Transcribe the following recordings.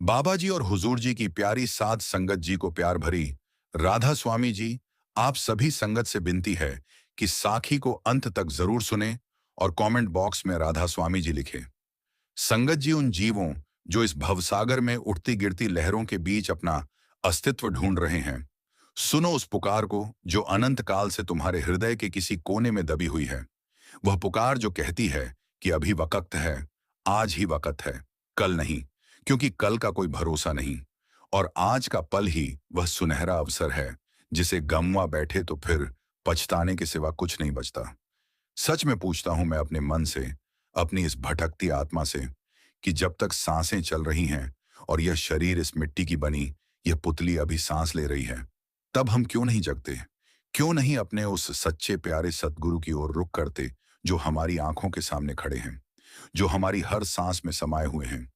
बाबा जी और हुजूर जी की प्यारी साध संगत जी को प्यार भरी राधा स्वामी जी, आप सभी संगत से विनती है कि साखी को अंत तक जरूर सुने और कमेंट बॉक्स में राधा स्वामी जी लिखें। संगत जी उन जीवों जो इस भवसागर में उठती गिरती लहरों के बीच अपना अस्तित्व ढूंढ रहे हैं, सुनो उस पुकार को जो अनंत काल से तुम्हारे हृदय के किसी कोने में दबी हुई है। वह पुकार जो कहती है कि अभी वक्त है, आज ही वक्त है, कल नहीं, क्योंकि कल का कोई भरोसा नहीं। और आज का पल ही वह सुनहरा अवसर है जिसे गमवा बैठे तो फिर पछताने के सिवा कुछ नहीं बचता। सच में पूछता हूं मैं अपने मन से, अपनी इस भटकती आत्मा से, कि जब तक सांसें चल रही हैं और यह शरीर इस मिट्टी की बनी यह पुतली अभी सांस ले रही है, तब हम क्यों नहीं जगते? क्यों नहीं अपने उस सच्चे प्यारे सतगुरु की ओर रुख करते जो हमारी आंखों के सामने खड़े हैं, जो हमारी हर सांस में समाये हुए हैं?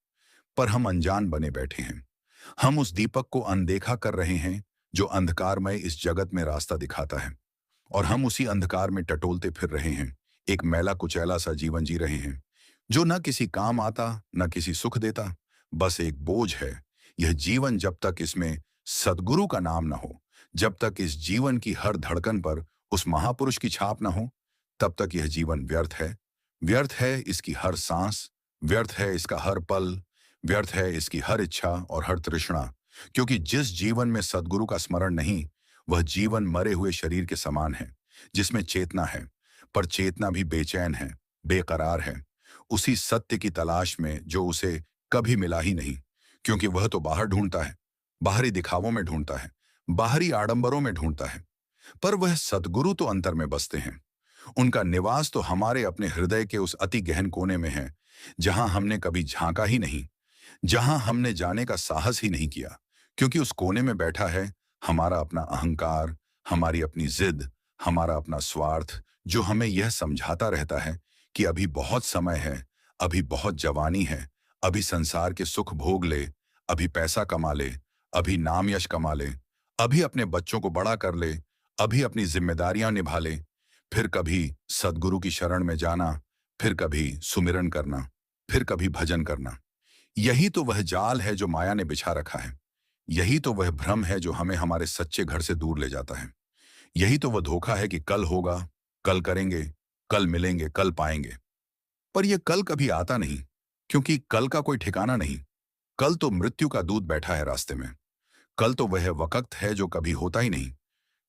पर हम अनजान बने बैठे हैं। हम उस दीपक को अनदेखा कर रहे हैं जो अंधकारमय इस जगत में रास्ता दिखाता है, और हम उसी अंधकार में टटोलते फिर रहे हैं, एक मैला कुचैला सा जीवन जी रहे हैं जो न किसी काम आता न किसी सुख देता, बस एक बोझ है। यह जीवन जब तक इसमें सद्गुरु का नाम न हो, जब तक इस जीवन की हर धड़कन पर उस महापुरुष की छाप न हो, तब तक यह जीवन व्यर्थ है। व्यर्थ है इसकी हर सांस, व्यर्थ है इसका हर पल, व्यर्थ है इसकी हर इच्छा और हर तृष्णा। क्योंकि जिस जीवन में सद्गुरु का स्मरण नहीं, वह जीवन मरे हुए शरीर के समान है जिसमें चेतना है, पर चेतना भी बेचैन है, बेकरार है, उसी सत्य की तलाश में जो उसे कभी मिला ही नहीं। क्योंकि वह तो बाहर ढूंढता है, बाहरी दिखावों में ढूंढता है, बाहरी आडंबरों में ढूंढता है, पर वह सद्गुरु तो अंतर में बसते हैं। उनका निवास तो हमारे अपने हृदय के उस अति गहन कोने में है, जहां हमने कभी झांका ही नहीं, जहां हमने जाने का साहस ही नहीं किया। क्योंकि उस कोने में बैठा है हमारा अपना अहंकार, हमारी अपनी जिद, हमारा अपना स्वार्थ, जो हमें यह समझाता रहता है कि अभी बहुत समय है, अभी बहुत जवानी है, अभी संसार के सुख भोग ले, अभी पैसा कमा ले, अभी नाम यश कमा ले, अभी अपने बच्चों को बड़ा कर ले, अभी अपनी जिम्मेदारियां निभा ले, फिर कभी सद्गुरु की शरण में जाना, फिर कभी सुमिरन करना, फिर कभी भजन करना। यही तो वह जाल है जो माया ने बिछा रखा है। यही तो वह भ्रम है जो हमें हमारे सच्चे घर से दूर ले जाता है। यही तो वह धोखा है कि कल होगा, कल करेंगे, कल मिलेंगे, कल पाएंगे। पर यह कल कभी आता नहीं, क्योंकि कल का कोई ठिकाना नहीं। कल तो मृत्यु का दूत बैठा है रास्ते में। कल तो वह वक्त है जो कभी होता ही नहीं,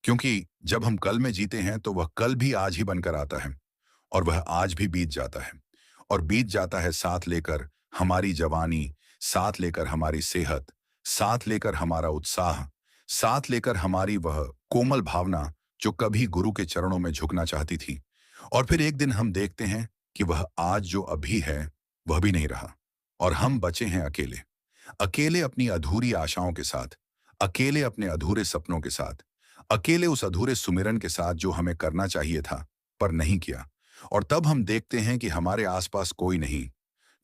क्योंकि जब हम कल में जीते हैं तो वह कल भी आज ही बनकर आता है, और वह आज भी बीत जाता है। और बीत जाता है साथ लेकर हमारी जवानी, साथ लेकर हमारी सेहत, साथ लेकर हमारा उत्साह, साथ लेकर हमारी वह कोमल भावना जो कभी गुरु के चरणों में झुकना चाहती थी। और फिर एक दिन हम देखते हैं कि वह आज जो अभी है वह भी नहीं रहा, और हम बचे हैं अकेले। अकेले अपनी अधूरी आशाओं के साथ, अकेले अपने अधूरे सपनों के साथ, अकेले उस अधूरे सुमिरन के साथ जो हमें करना चाहिए था पर नहीं किया। और तब हम देखते हैं कि हमारे आसपास कोई नहीं,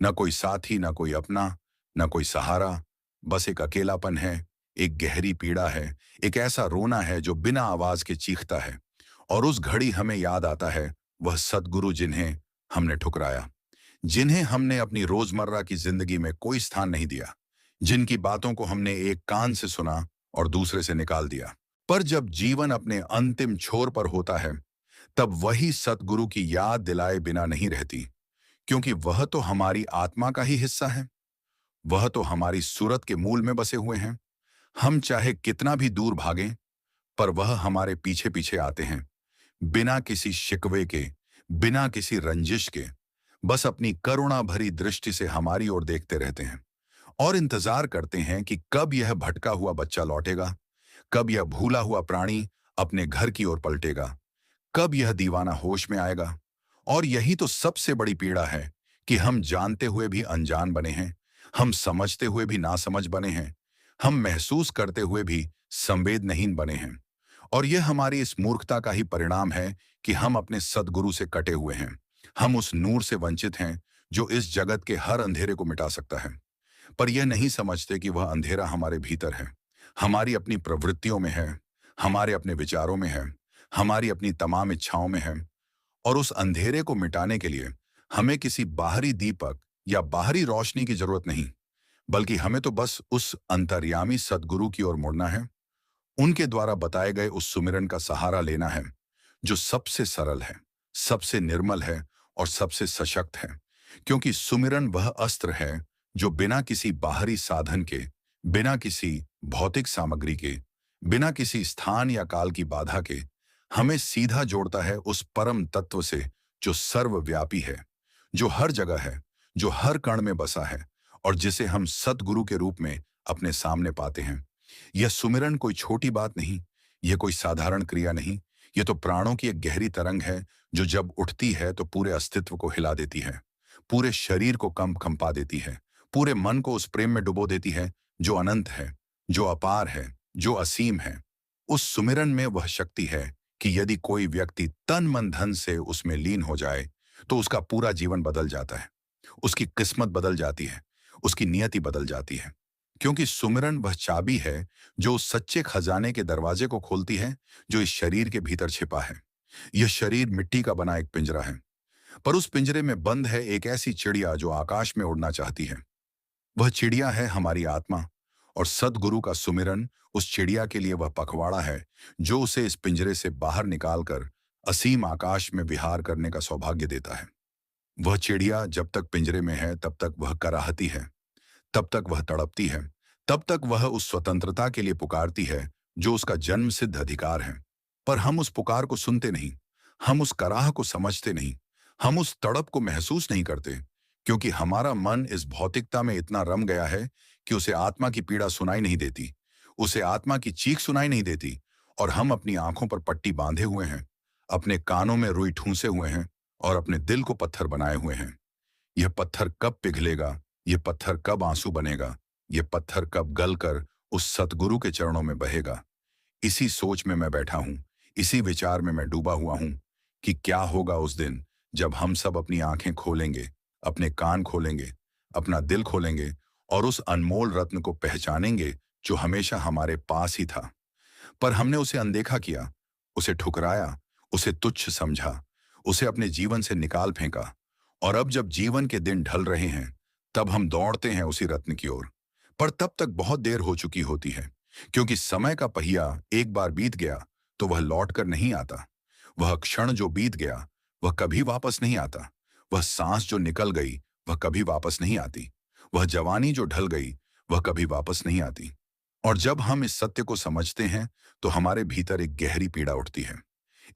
न कोई साथी, न कोई अपना, न कोई सहारा, बस एक अकेलापन है, एक गहरी पीड़ा है, एक ऐसा रोना है जो बिना आवाज के चीखता है। और उस घड़ी हमें याद आता है वह सद्गुरु जिन्हें हमने ठुकराया, जिन्हें हमने अपनी रोजमर्रा की जिंदगी में कोई स्थान नहीं दिया, जिनकी बातों को हमने एक कान से सुना और दूसरे से निकाल दिया। पर जब जीवन अपने अंतिम छोर पर होता है, तब वही सद्गुरु की याद दिलाए बिना नहीं रहती, क्योंकि वह तो हमारी आत्मा का ही हिस्सा है। वह तो हमारी सूरत के मूल में बसे हुए हैं। हम चाहे कितना भी दूर भागें, पर वह हमारे पीछे पीछे आते हैं, बिना किसी शिकवे के, बिना किसी रंजिश के, बस अपनी करुणा भरी दृष्टि से हमारी ओर देखते रहते हैं और इंतजार करते हैं कि कब यह भटका हुआ बच्चा लौटेगा, कब यह भूला हुआ प्राणी अपने घर की ओर पलटेगा, कब यह दीवाना होश में आएगा। और यही तो सबसे बड़ी पीड़ा है कि हम जानते हुए भी अनजान बने हैं, हम समझते हुए भी नासमझ बने हैं, हम महसूस करते हुए भी संवेदनहीन बने हैं। और यह हमारी इस मूर्खता का ही परिणाम है कि हम अपने सद्गुरु से कटे हुए हैं। हम उस नूर से वंचित हैं जो इस जगत के हर अंधेरे को मिटा सकता है। पर यह नहीं समझते कि वह अंधेरा हमारे भीतर है, हमारी अपनी प्रवृत्तियों में है, हमारे अपने विचारों में है, हमारी अपनी तमाम इच्छाओं में है। और उस अंधेरे को मिटाने के लिए हमें किसी बाहरी दीपक या बाहरी रोशनी की जरूरत नहीं, बल्कि हमें तो बस उस अंतर्यामी सद्गुरु की ओर मुड़ना है, उनके द्वारा बताए गए उस सुमिरन का सहारा लेना है, जो सबसे सरल है, सबसे निर्मल है और सबसे सशक्त है। क्योंकि सुमिरन वह अस्त्र है जो बिना किसी बाहरी साधन के, बिना किसी भौतिक सामग्री के, बिना किसी स्थान या काल की बाधा के हमें सीधा जोड़ता है उस परम तत्व से जो सर्वव्यापी है, जो हर जगह है, जो हर कण में बसा है और जिसे हम सद्गुरु के रूप में अपने सामने पाते हैं। यह सुमिरन कोई छोटी बात नहीं, यह कोई साधारण क्रिया नहीं, यह तो प्राणों की एक गहरी तरंग है जो जब उठती है तो पूरे अस्तित्व को हिला देती है, पूरे शरीर को कंपा देती है, पूरे मन को उस प्रेम में डुबो देती है जो अनंत है, जो अपार है, जो असीम है। उस सुमिरन में वह शक्ति है कि यदि कोई व्यक्ति तन मन धन से उसमें लीन हो जाए तो उसका पूरा जीवन बदल जाता है, उसकी किस्मत बदल जाती है, उसकी नियति बदल जाती है। क्योंकि सुमिरन वह चाबी है जो उस सच्चे खजाने के दरवाजे को खोलती है जो इस शरीर के भीतर छिपा है। यह शरीर मिट्टी का बना एक पिंजरा है, पर उस पिंजरे में बंद है एक ऐसी चिड़िया जो आकाश में उड़ना चाहती है। वह चिड़िया है हमारी आत्मा, और सद्गुरु का सुमिरन उस चिड़िया के लिए वह पखवाड़ा है जो उसे इस पिंजरे से बाहर निकालकर असीम आकाश में विहार करने का सौभाग्य देता है। वह चिड़िया जब तक पिंजरे में है तब तक वह कराहती है, तब तक वह तड़पती है, तब तक वह उस स्वतंत्रता के लिए पुकारती है जो उसका जन्म सिद्ध अधिकार है। पर हम उस पुकार को सुनते नहीं, हम उस कराह को समझते नहीं, हम उस तड़प को महसूस नहीं करते, क्योंकि हमारा मन इस भौतिकता में इतना रम गया है कि उसे आत्मा की पीड़ा सुनाई नहीं देती, उसे आत्मा की चीख सुनाई नहीं देती, और हम अपनी आंखों पर पट्टी बांधे हुए हैं, अपने कानों में रुई ठूंसे हुए हैं और अपने दिल को पत्थर बनाए हुए हैं। यह पत्थर कब पिघलेगा, यह पत्थर कब आंसू बनेगा, यह पत्थर कब गलकर उस सतगुरु के चरणों में बहेगा। इसी सोच में मैं बैठा हूं, इसी विचार में मैं डूबा हुआ हूं कि क्या होगा उस दिन जब हम सब अपनी आंखें खोलेंगे, अपने कान खोलेंगे, अपना दिल खोलेंगे और उस अनमोल रत्न को पहचानेंगे जो हमेशा हमारे पास ही था, पर हमने उसे अनदेखा किया, उसे ठुकराया, उसे तुच्छ समझा, उसे अपने जीवन से निकाल फेंका। और अब जब जीवन के दिन ढल रहे हैं तब हम दौड़ते हैं उसी रत्न की ओर, पर तब तक बहुत देर हो चुकी होती है, क्योंकि समय का पहिया एक बार बीत गया तो वह लौट कर नहीं आता। वह क्षण जो बीत गया वह कभी वापस नहीं आता। वह सांस जो निकल गई वह कभी वापस नहीं आती। वह जवानी जो ढल गई वह कभी वापस नहीं आती। और जब हम इस सत्य को समझते हैं तो हमारे भीतर एक गहरी पीड़ा उठती है,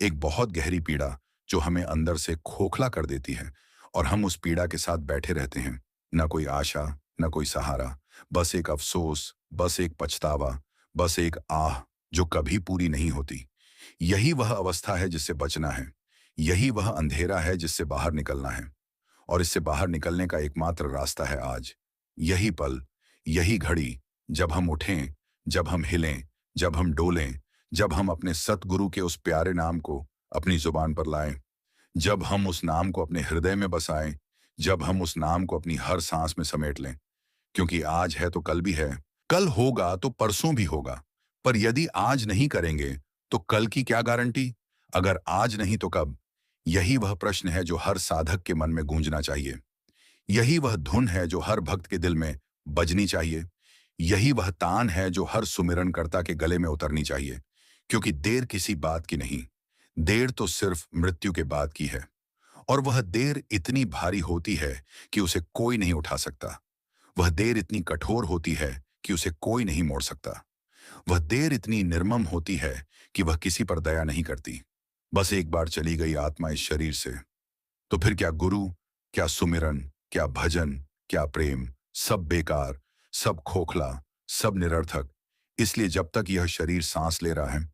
एक बहुत गहरी पीड़ा जो हमें अंदर से खोखला कर देती है, और हम उस पीड़ा के साथ बैठे रहते हैं। न कोई आशा, न कोई सहारा, बस एक अफसोस, बस एक पछतावा, बस एक आह जो कभी पूरी नहीं होती। यही वह अवस्था है जिससे बचना है, यही वह अंधेरा है जिससे बाहर निकलना है। और इससे बाहर निकलने का एकमात्र रास्ता है आज, यही पल, यही घड़ी, जब हम उठें, जब हम हिलें, जब हम डोलें, जब हम अपने सतगुरु के उस प्यारे नाम को अपनी जुबान पर लाएं, जब हम उस नाम को अपने हृदय में बसाएं, जब हम उस नाम को अपनी हर सांस में समेट लें। क्योंकि आज है तो कल भी है, कल होगा तो परसों भी होगा। पर यदि आज नहीं करेंगे तो कल की क्या गारंटी? अगर आज नहीं तो कब? यही वह प्रश्न है जो हर साधक के मन में गूंजना चाहिए। यही वह धुन है जो हर भक्त के दिल में बजनी चाहिए। यही वह तान है जो हर सुमिरनकर्ता के गले में उतरनी चाहिए। क्योंकि देर किसी बात की नहीं, देर तो सिर्फ मृत्यु के बाद की है। और वह देर इतनी भारी होती है कि उसे कोई नहीं उठा सकता। वह देर इतनी कठोर होती है कि उसे कोई नहीं मोड़ सकता। वह देर इतनी निर्मम होती है कि वह किसी पर दया नहीं करती। बस एक बार चली गई आत्मा इस शरीर से तो फिर क्या गुरु, क्या सुमिरन, क्या भजन, क्या प्रेम, सब बेकार, सब खोखला, सब निरर्थक। इसलिए जब तक यह शरीर सांस ले रहा है,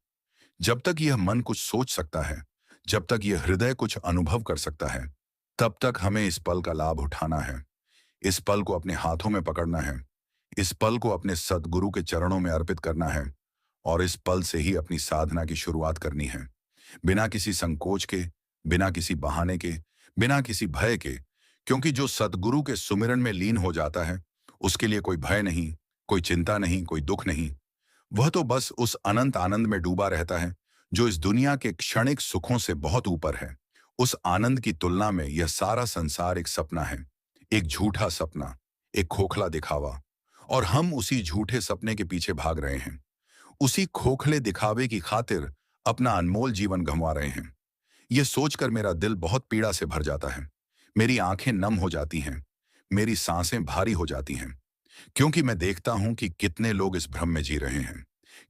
जब तक यह मन कुछ सोच सकता है, जब तक यह हृदय कुछ अनुभव कर सकता है, तब तक हमें इस पल का लाभ उठाना है। इस पल को अपने हाथों में पकड़ना है, इस पल को अपने सद्गुरु के चरणों में अर्पित करना है, और इस पल से ही अपनी साधना की शुरुआत करनी है। बिना किसी संकोच के, बिना किसी बहाने के, बिना किसी भय के। क्योंकि जो सद्गुरु के सुमिरन में लीन हो जाता है उसके लिए कोई भय नहीं, कोई चिंता नहीं, कोई दुख नहीं। वह तो बस उस अनंत आनंद में डूबा रहता है जो इस दुनिया के क्षणिक सुखों से बहुत ऊपर है। उस आनंद की तुलना में यह सारा संसार एक सपना है, एक झूठा सपना, एक खोखला दिखावा। और हम उसी झूठे सपने के पीछे भाग रहे हैं, उसी खोखले दिखावे की खातिर अपना अनमोल जीवन गंवा रहे हैं। यह सोचकर मेरा दिल बहुत पीड़ा से भर जाता है। मेरी आंखें नम हो जाती हैं, मेरी सांसें भारी हो जाती हैं, क्योंकि मैं देखता हूं कि कितने लोग इस भ्रम में जी रहे हैं,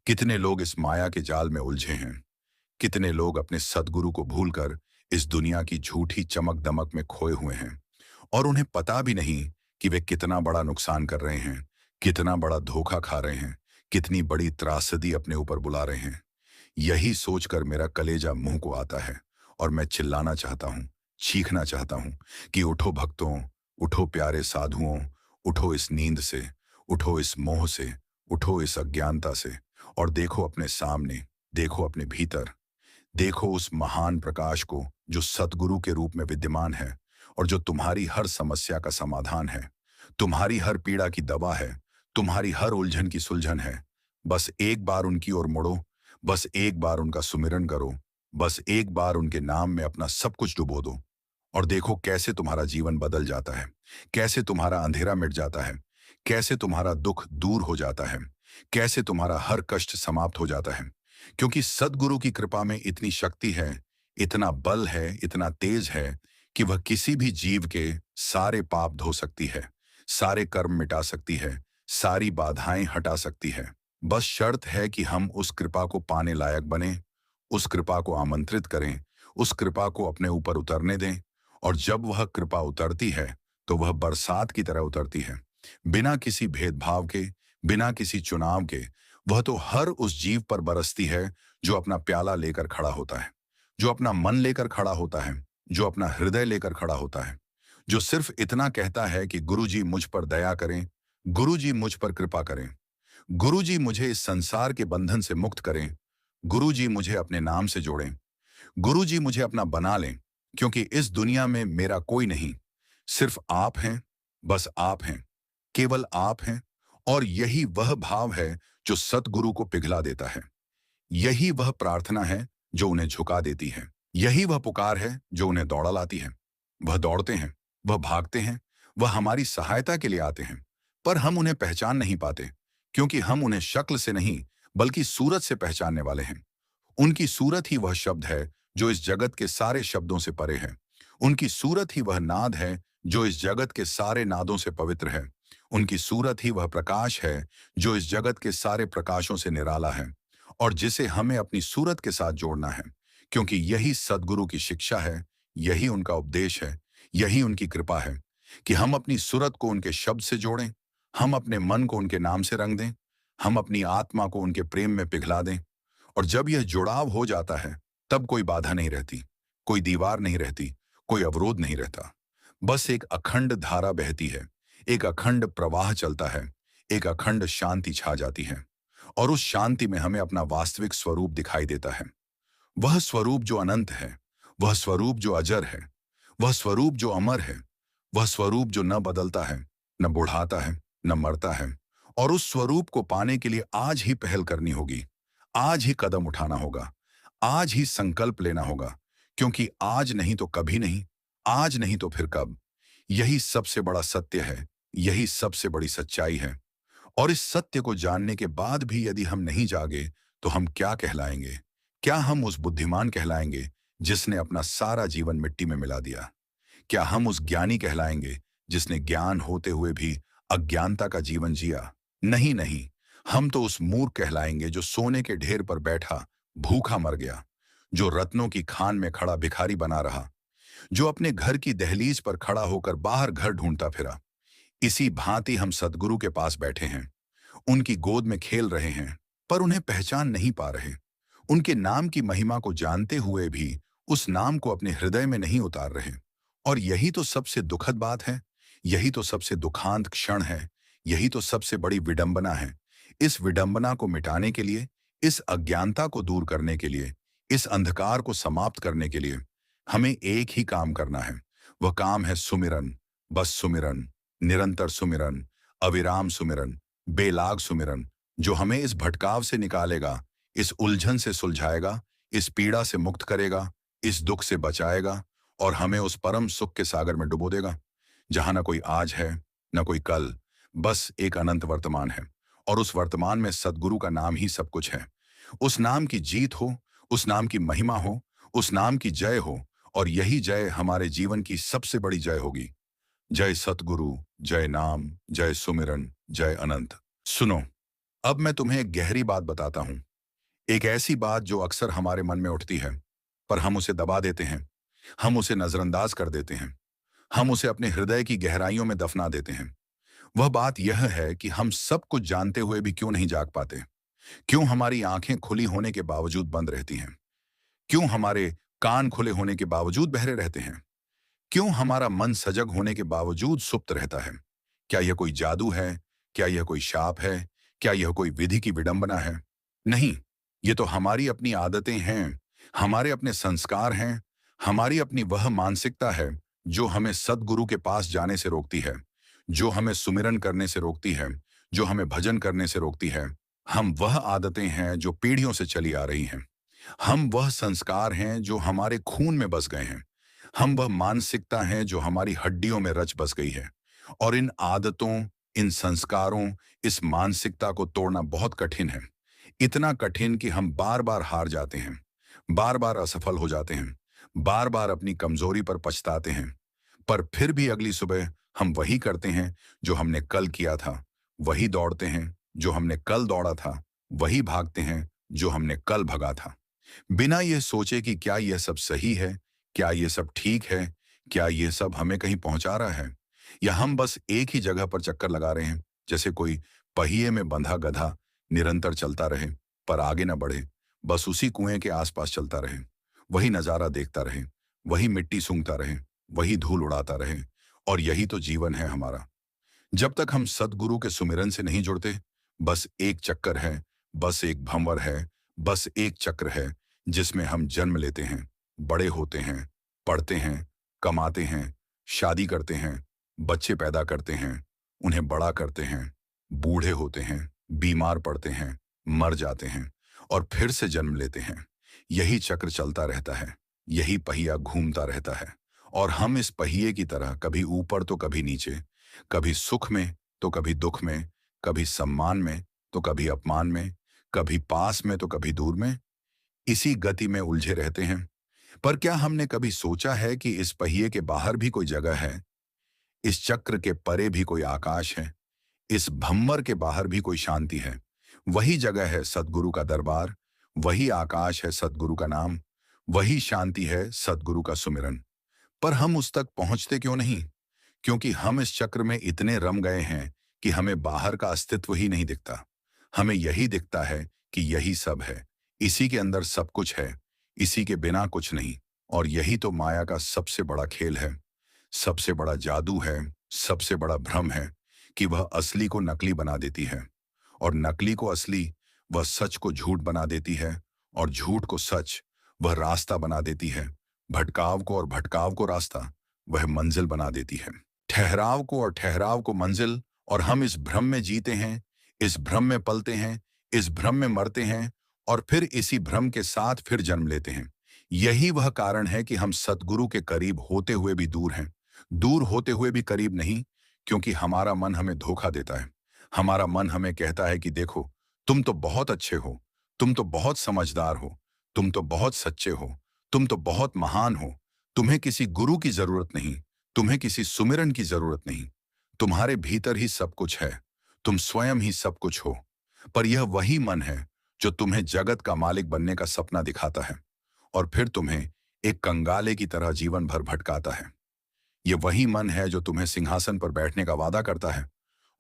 कितने लोग इस माया के जाल में उलझे हैं, कितने लोग अपने सद्गुरु को भूलकर इस दुनिया की झूठी चमक दमक में खोए हुए हैं, और उन्हें पता भी नहीं कि वे कितना बड़ा नुकसान कर रहे हैं, कितना बड़ा धोखा खा रहे हैं, कितनी बड़ी त्रासदी अपने ऊपर बुला रहे हैं। यही सोचकर मेरा कलेजा मुंह को आता है और मैं चिल्लाना चाहता हूं, चीखना चाहता हूं कि उठो भक्तों, उठो प्यारे साधुओं, उठो इस नींद से, उठो इस मोह से, उठो इस अज्ञानता से, और देखो अपने सामने, देखो अपने भीतर, देखो उस महान प्रकाश को जो सतगुरु के रूप में विद्यमान है और जो तुम्हारी हर समस्या का समाधान है, तुम्हारी हर पीड़ा की दवा है, तुम्हारी हर उलझन की सुलझन है। बस एक बार उनकी ओर मुड़ो, बस एक बार उनका सुमिरन करो, बस एक बार उनके नाम में अपना सब कुछ डुबो दो, और देखो कैसे तुम्हारा जीवन बदल जाता है, कैसे तुम्हारा अंधेरा मिट जाता है, कैसे तुम्हारा दुख दूर हो जाता है, कैसे तुम्हारा हर कष्ट समाप्त हो जाता है। क्योंकि सद्गुरु की कृपा में इतनी शक्ति है, इतना बल है, इतना तेज है कि वह किसी भी जीव के सारे पाप धो सकती है, सारे कर्म मिटा सकती है, सारी बाधाएं हटा सकती है। बस शर्त है कि हम उस कृपा को पाने लायक बने, उस कृपा को आमंत्रित करें, उस कृपा को अपने ऊपर उतरने दें, और जब वह कृपा उतरती है तो वह बरसात की तरह उतरती है, बिना किसी भेदभाव के, बिना किसी चुनाव के। वह तो हर उस जीव पर बरसती है जो अपना प्याला लेकर खड़ा होता है, जो अपना मन लेकर खड़ा होता है, जो अपना हृदय लेकर खड़ा होता है, जो सिर्फ इतना कहता है कि गुरुजी मुझ पर दया करें, गुरुजी मुझ पर कृपा करें, गुरुजी मुझे इस संसार के बंधन से मुक्त करें, गुरुजी मुझे अपने नाम से जोड़ें, गुरुजी मुझे अपना बना लें, क्योंकि इस दुनिया में मेरा कोई नहीं, सिर्फ आप हैं, बस आप हैं, केवल आप हैं। और यही वह भाव है जो सतगुरु को पिघला देता है। यही वह प्रार्थना है जो उन्हें झुका देती है। यही वह पुकार है जो उन्हें दौड़ा लाती है। वह दौड़ते हैं, वह भागते हैं, वह हमारी सहायता के लिए आते हैं, पर हम उन्हें पहचान नहीं पाते, क्योंकि हम उन्हें शक्ल से नहीं बल्कि सूरत से पहचानने वाले हैं। उनकी सूरत ही वह शब्द है जो इस जगत के सारे शब्दों से परे है। उनकी सूरत ही वह नाद है जो इस जगत के सारे नादों से पवित्र है। उनकी सूरत ही वह प्रकाश है जो इस जगत के सारे प्रकाशों से निराला है, और जिसे हमें अपनी सूरत के साथ जोड़ना है, क्योंकि यही सद्गुरु की शिक्षा है, यही उनका उपदेश है, यही उनकी कृपा है कि हम अपनी सूरत को उनके शब्द से जोड़ें, हम अपने मन को उनके नाम से रंग दें, हम अपनी आत्मा को उनके प्रेम में पिघला दें। और जब यह जुड़ाव हो जाता है, तब कोई बाधा नहीं रहती, कोई दीवार नहीं रहती, कोई अवरोध नहीं रहता। बस एक अखंड धारा बहती है, एक अखंड प्रवाह चलता है, एक अखंड शांति छा जाती है, और उस शांति में हमें अपना वास्तविक स्वरूप दिखाई देता है। वह स्वरूप जो अनंत है, वह स्वरूप जो अजर है, वह स्वरूप जो अमर है, वह स्वरूप जो न बदलता है, न बुढ़ाता है, न मरता है। और उस स्वरूप को पाने के लिए आज ही पहल करनी होगी, आज ही कदम उठाना होगा, आज ही संकल्प लेना होगा, क्योंकि आज नहीं तो कभी नहीं, आज नहीं तो फिर कब। यही सबसे बड़ा सत्य है, यही सबसे बड़ी सच्चाई है। और इस सत्य को जानने के बाद भी यदि हम नहीं जागे, तो हम क्या कहलाएंगे? क्या हम उस बुद्धिमान कहलाएंगे जिसने अपना सारा जीवन मिट्टी में मिला दिया? क्या हम उस ज्ञानी कहलाएंगे जिसने ज्ञान होते हुए भी अज्ञानता का जीवन जिया? नहीं नहीं, हम तो उस मूर्ख कहलाएंगे जो सोने के ढेर पर बैठा भूखा मर गया, जो रत्नों की खान में खड़ा भिखारी बना रहा, जो अपने घर की दहलीज पर खड़ा होकर बाहर घर ढूंढता फिरा। इसी भांति हम सद्गुरु के पास बैठे हैं, उनकी गोद में खेल रहे हैं, पर उन्हें पहचान नहीं पा रहे। उनके नाम की महिमा को जानते हुए भी उस नाम को अपने हृदय में नहीं उतार रहे। और यही तो सबसे दुखद बात है, यही तो सबसे दुखांत क्षण है, यही तो सबसे बड़ी विडंबना है। इस विडंबना को मिटाने के लिए, इस अज्ञानता को दूर करने के लिए, इस अंधकार को समाप्त करने के लिए हमें एक ही काम करना है। वह काम है सुमिरन, बस सुमिरन, निरंतर सुमिरन, अविराम सुमिरन, बेलाग सुमिरन, जो हमें इस भटकाव से निकालेगा, इस उलझन से सुलझाएगा, इस पीड़ा से मुक्त करेगा, इस दुख से बचाएगा, और हमें उस परम सुख के सागर में डुबो देगा, जहां न कोई आज है, न कोई कल, बस एक अनंत वर्तमान है, और उस वर्तमान में सद्गुरु का नाम ही सब कुछ है। उस नाम की जीत हो, उस नाम की महिमा हो, उस नाम की जय हो, और यही जय हमारे जीवन की सबसे बड़ी जय होगी। जय सतगुरु, जय नाम, जय सुमिरन, जय अनंत। सुनो, अब मैं तुम्हें एक गहरी बात बताता हूं। एक ऐसी बात जो अक्सर हमारे मन में उठती है, पर हम उसे दबा देते हैं, हम उसे नजरअंदाज कर देते हैं, हम उसे अपने हृदय की गहराइयों में दफना देते हैं। वह बात यह है कि हम सब कुछ जानते हुए भी क्यों नहीं जाग पाते। क्यों हमारी आंखें खुली होने के बावजूद बंद रहती हैं। क्यों हमारे कान खुले होने के बावजूद बहरे रहते हैं। क्यों हमारा मन सजग होने के बावजूद सुप्त रहता है। क्या यह कोई जादू है? क्या यह कोई शाप है? क्या यह कोई विधि की विडंबना है? नहीं, ये तो हमारी अपनी आदतें हैं, हमारे अपने संस्कार हैं, हमारी अपनी वह मानसिकता है जो हमें सद्गुरु के पास जाने से रोकती है, जो हमें सुमिरन करने से रोकती है, जो हमें भजन करने से रोकती है। हम वह आदतें हैं जो पीढ़ियों से चली आ रही हैं। हम वह संस्कार हैं जो हमारे खून में बस गए हैं। हम वह मानसिकता हैं जो हमारी हड्डियों में रच बस गई है। और इन आदतों, इन संस्कारों, इस मानसिकता को तोड़ना बहुत कठिन है। इतना कठिन कि हम बार बार हार जाते हैं, बार बार असफल हो जाते हैं, बार बार अपनी कमजोरी पर पछताते हैं। पर फिर भी अगली सुबह हम वही करते हैं जो हमने कल किया था, वही दौड़ते हैं जो हमने कल दौड़ा था, वही भागते हैं जो हमने कल भगा था। बिना ये सोचे कि क्या यह सब सही है, क्या ये सब ठीक है, क्या ये सब हमें कहीं पहुंचा रहा है, या हम बस एक ही जगह पर चक्कर लगा रहे हैं, जैसे कोई पहिए में बंधा गधा निरंतर चलता रहे पर आगे न बढ़े, बस उसी कुएं के आसपास चलता रहे, वही नजारा देखता रहे, वही मिट्टी सूंघता रहे, वही धूल उड़ाता रहे। और यही तो जीवन है हमारा। जब तक हम सद्गुरु के सुमिरन से नहीं जुड़ते, बस एक चक्कर है, बस एक भंवर है, बस एक चक्र है जिसमें हम जन्म लेते हैं, बड़े होते हैं, पढ़ते हैं, कमाते हैं, शादी करते हैं, बच्चे पैदा करते हैं, उन्हें बड़ा करते हैं, बूढ़े होते हैं, बीमार पड़ते हैं, मर जाते हैं, और फिर से जन्म लेते हैं। यही चक्र चलता रहता है, यही पहिया घूमता रहता है, और हम इस पहिए की तरह कभी ऊपर तो कभी नीचे, कभी सुख में तो कभी दुख में, कभी सम्मान में तो कभी अपमान में, कभी पास में तो कभी दूर में, इसी गति में उलझे रहते हैं। पर क्या हमने कभी सोचा है कि इस पहिए के बाहर भी कोई जगह है? इस चक्र के परे भी कोई आकाश है? इस भंवर के बाहर भी कोई शांति है? वही जगह है सद्गुरु का दरबार, वही आकाश है सद्गुरु का नाम, वही शांति है सद्गुरु का सुमिरन। पर हम उस तक पहुंचते क्यों नहीं? क्योंकि हम इस चक्र में इतने रम गए हैं कि हमें बाहर का अस्तित्व ही नहीं दिखता। हमें यही दिखता है कि यही सब है, इसी के अंदर सब कुछ है, इसी के बिना कुछ नहीं। और यही तो माया का सबसे बड़ा खेल है, सबसे बड़ा जादू है, सबसे बड़ा भ्रम है कि वह असली को नकली बना देती है, और नकली को असली, वह सच को झूठ बना देती है, और झूठ को सच, वह रास्ता बना देती है, भटकाव को और भटकाव को रास्ता, वह मंजिल बना देती है, ठहराव को और ठहराव को मंजिल। और हम इस भ्रम में जीते हैं, इस भ्रम में पलते हैं, इस भ्रम में मरते हैं, और फिर इसी भ्रम के साथ फिर जन्म लेते हैं। यही वह कारण है कि हम सद्गुरु के करीब होते हुए भी दूर हैं, दूर होते हुए भी करीब नहीं, क्योंकि हमारा मन हमें धोखा देता है। हमारा मन हमें कहता है कि देखो, तुम तो बहुत अच्छे हो, तुम तो बहुत समझदार हो, तुम तो बहुत सच्चे हो, तुम तो बहुत महान हो, तुम्हें किसी गुरु की जरूरत नहीं, तुम्हें किसी सुमिरन की जरूरत नहीं, तुम्हारे भीतर ही सब कुछ है, तुम स्वयं ही सब कुछ हो। पर यह वही मन है जो तुम्हें जगत का मालिक बनने का सपना दिखाता है, और फिर तुम्हें एक कंगाले की तरह जीवन भर भटकाता है। ये वही मन है जो तुम्हें सिंहासन पर बैठने का वादा करता है,